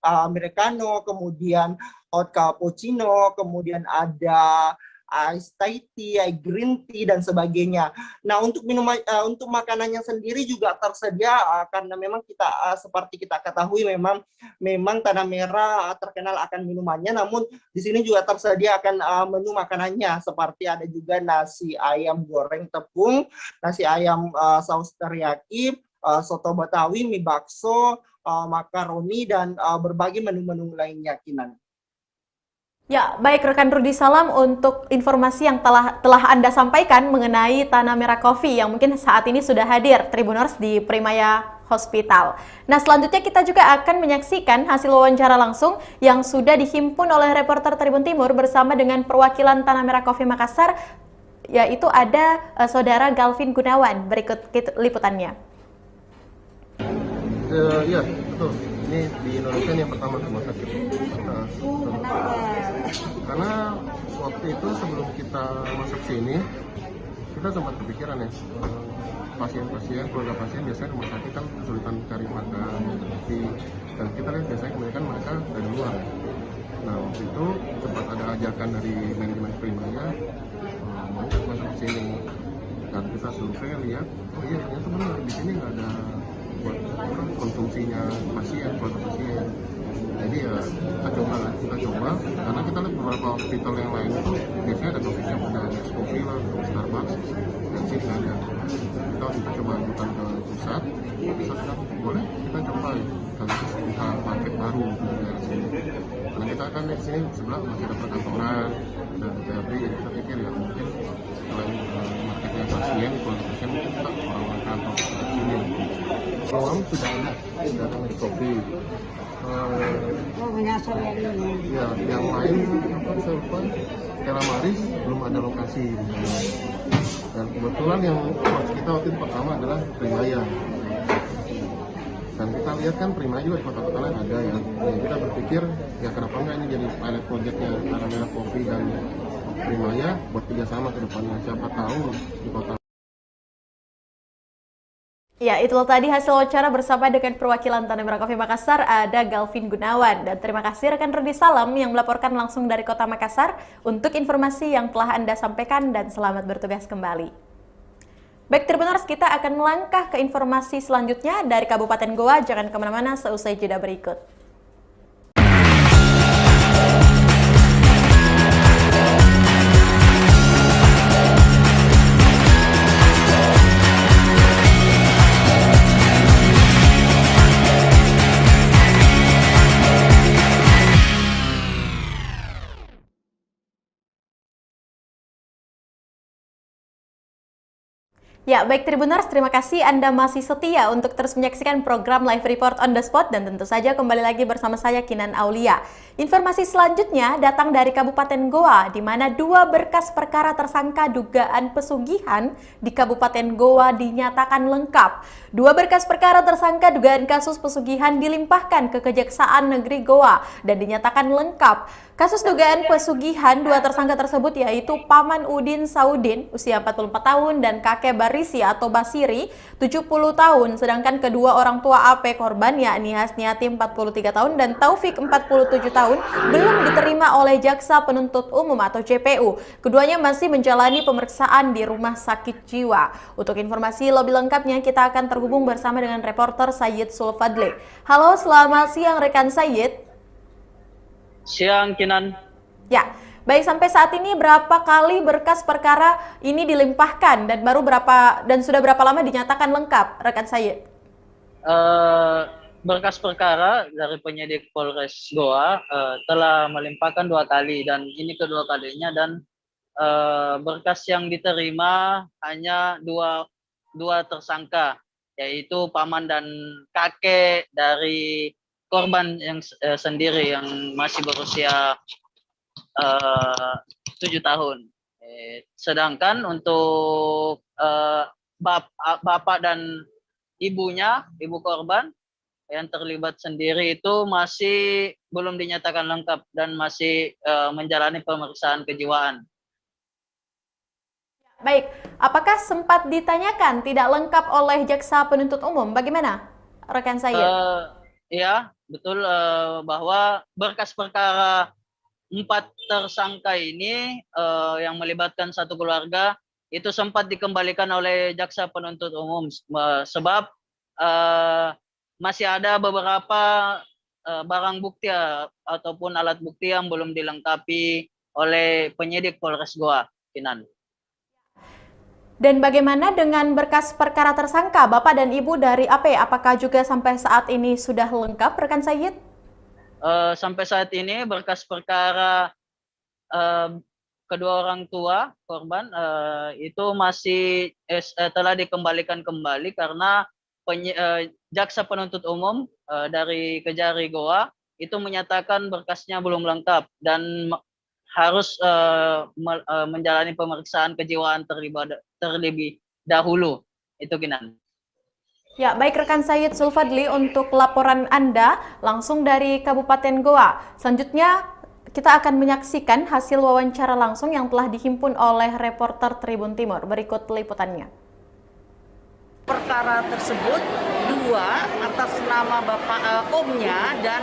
americano, kemudian hot cappuccino, kemudian ada ice Thai tea, green tea dan sebagainya. Nah, untuk untuk makanannya sendiri juga tersedia karena memang kita seperti kita ketahui memang Tanah Merah terkenal akan minumannya, namun di sini juga tersedia akan menu makanannya seperti ada juga nasi ayam goreng tepung, nasi ayam saus teriyaki, soto Betawi, mie bakso, makaroni dan berbagai menu-menu lainnya, Kinan. Ya, baik rekan Rudi Salam untuk informasi yang telah Anda sampaikan mengenai Tanah Merah Coffee yang mungkin saat ini sudah hadir Tribuners di Primaya Hospital. Nah, selanjutnya kita juga akan menyaksikan hasil wawancara langsung yang sudah dihimpun oleh reporter Tribun Timur bersama dengan perwakilan Tanah Merah Coffee Makassar, yaitu ada Saudara Galvin Gunawan. Berikut liputannya. Iya, betul. Ini di Indonesia yang pertama rumah sakit. Karena waktu itu sebelum kita masuk sini, kita sempat kepikiran ya, pasien-pasien, keluarga pasien biasanya rumah sakit kan kesulitan cari makan, dan kita lihat biasanya kebanyakan mereka dari luar. Nah, waktu itu sempat ada ajakan dari manajemen Primaya mau masuk ke sini, dan kita survei lihat, oh iya ternyata benar di sini nggak ada buat konsumsinya pasien, keluarga pasien. Jadi ya kita coba karena kita lihat beberapa hospital yang lain itu biasanya ada coffee shop, ada Nescoffee lah, Starbucks, dan sini nggak ada. Kita coba ajukan ke pusat bilang boleh kita coba ya, sekaligus usaha market baru di daerah sini. Karena kita kan di sini sebelah masih ada perkantoran, ada DPRD, jadi kita pikir ya mungkin selain marketnya pasien, keluarga pasien mungkin kita orang-orang kantor di sini. Awam sudah ada Nescoffee. Ya, yang lain apa saya lupa, Telamaris belum ada lokasi. Dan kebetulan yang kita waktu itu pertama adalah Primaya. Dan kita lihat kan Primaya juga di kota-kota lain ada ya. Kita berpikir ya kenapa enggak ini jadi pilot projectnya Tanah Merah Coffee dan Primaya buat kerjasama ke depannya. Siapa tahu di kota. Ya, itulah tadi hasil wawancara bersama dengan perwakilan Tanah Merah Coffee Makassar, ada Galvin Gunawan. Dan terima kasih rekan Rudi Salam yang melaporkan langsung dari Kota Makassar untuk informasi yang telah Anda sampaikan, dan selamat bertugas kembali. Baik Tribuners, kita akan melangkah ke informasi selanjutnya dari Kabupaten Goa. Jangan kemana-mana, seusai jeda berikut. Ya, baik Tribuners, terima kasih Anda masih setia untuk terus menyaksikan program Live Report on the Spot, dan tentu saja kembali lagi bersama saya Kinan Aulia. Informasi selanjutnya datang dari Kabupaten Goa, di mana 2 berkas perkara tersangka dugaan pesugihan di Kabupaten Goa dinyatakan lengkap. 2 berkas perkara tersangka dugaan kasus pesugihan dilimpahkan ke Kejaksaan Negeri Goa dan dinyatakan lengkap. Kasus dugaan pesugihan 2 tersangka tersebut yaitu Paman Udin Saudin, usia 44 tahun, dan kakek Barisi atau Basiri, 70 tahun. Sedangkan kedua orang tua AP korban, yakni Hasniati 43 tahun dan Taufik 47 tahun, belum diterima oleh Jaksa Penuntut Umum atau JPU. Keduanya masih menjalani pemeriksaan di Rumah Sakit Jiwa. Untuk informasi lebih lengkapnya, kita akan terhubung bersama dengan reporter Sayyid Sulfadli. Halo, selamat siang rekan Sayyid. Siang, Kinan. Ya, baik, sampai saat ini berapa kali berkas perkara ini dilimpahkan dan sudah berapa lama dinyatakan lengkap, rekan Sayyid? Berkas perkara dari penyidik Polres Goa telah melimpahkan 2 kali dan ini kedua kalinya, dan berkas yang diterima hanya dua tersangka, yaitu paman dan kakek dari korban yang sendiri yang masih berusia 7 tahun. Sedangkan untuk bapak dan ibunya, ibu korban yang terlibat sendiri itu masih belum dinyatakan lengkap dan masih menjalani pemeriksaan kejiwaan. Baik, apakah sempat ditanyakan tidak lengkap oleh Jaksa Penuntut Umum? Bagaimana, rekan Sayyid? Ya, betul, bahwa berkas perkara empat tersangka ini yang melibatkan satu keluarga itu sempat dikembalikan oleh jaksa penuntut umum sebab masih ada beberapa barang bukti ataupun alat bukti yang belum dilengkapi oleh penyidik Polres Goa, Kinan. Dan bagaimana dengan berkas perkara tersangka Bapak dan Ibu dari AP? Apakah juga sampai saat ini sudah lengkap, rekan Sayyid? Sampai saat ini berkas perkara kedua orang tua korban itu masih telah dikembalikan kembali karena jaksa penuntut umum dari Kejari Goa itu menyatakan berkasnya belum lengkap dan harus menjalani pemeriksaan kejiwaan terlebih dahulu. Itu Kinan. Ya, baik rekan Sayyid Sulfadli untuk laporan Anda langsung dari Kabupaten Goa. Selanjutnya kita akan menyaksikan hasil wawancara langsung yang telah dihimpun oleh reporter Tribun Timur. Berikut liputannya. Perkara tersebut dua atas nama bapak omnya dan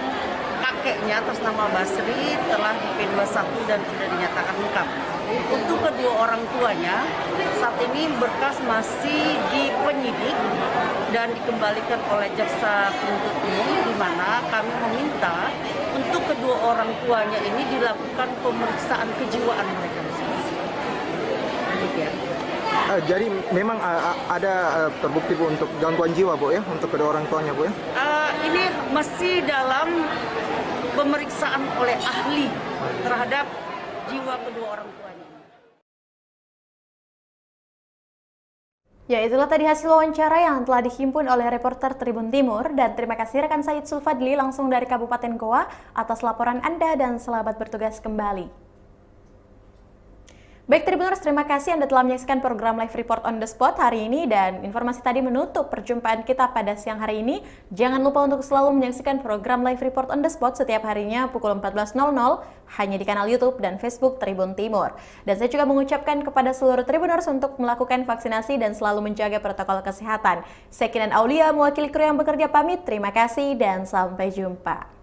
kakeknya atas nama Basri telah di P21 dan sudah dinyatakan lengkap. Untuk kedua orang tuanya saat ini berkas masih di penyidik dan dikembalikan oleh jaksa penuntut umum, di mana kami meminta untuk kedua orang tuanya ini dilakukan pemeriksaan kejiwaan mereka masing-masing. Jadi memang ada terbukti Bu untuk gangguan jiwa Bu ya untuk kedua orang tuanya Bu ya? Ini masih dalam pemeriksaan oleh ahli terhadap jiwa kedua orang tuanya. Ya, itulah tadi hasil wawancara yang telah dihimpun oleh reporter Tribun Timur, dan terima kasih rekan Sayyid Sulfadli langsung dari Kabupaten Goa atas laporan Anda dan selamat bertugas kembali. Baik Tribuners, terima kasih Anda telah menyaksikan program Live Report on the Spot hari ini, dan informasi tadi menutup perjumpaan kita pada siang hari ini. Jangan lupa untuk selalu menyaksikan program Live Report on the Spot setiap harinya pukul 14.00 hanya di kanal YouTube dan Facebook Tribun Timur. Dan saya juga mengucapkan kepada seluruh Tribuners untuk melakukan vaksinasi dan selalu menjaga protokol kesehatan. Saya Kinan Aulia, mewakili kru yang bekerja pamit. Terima kasih dan sampai jumpa.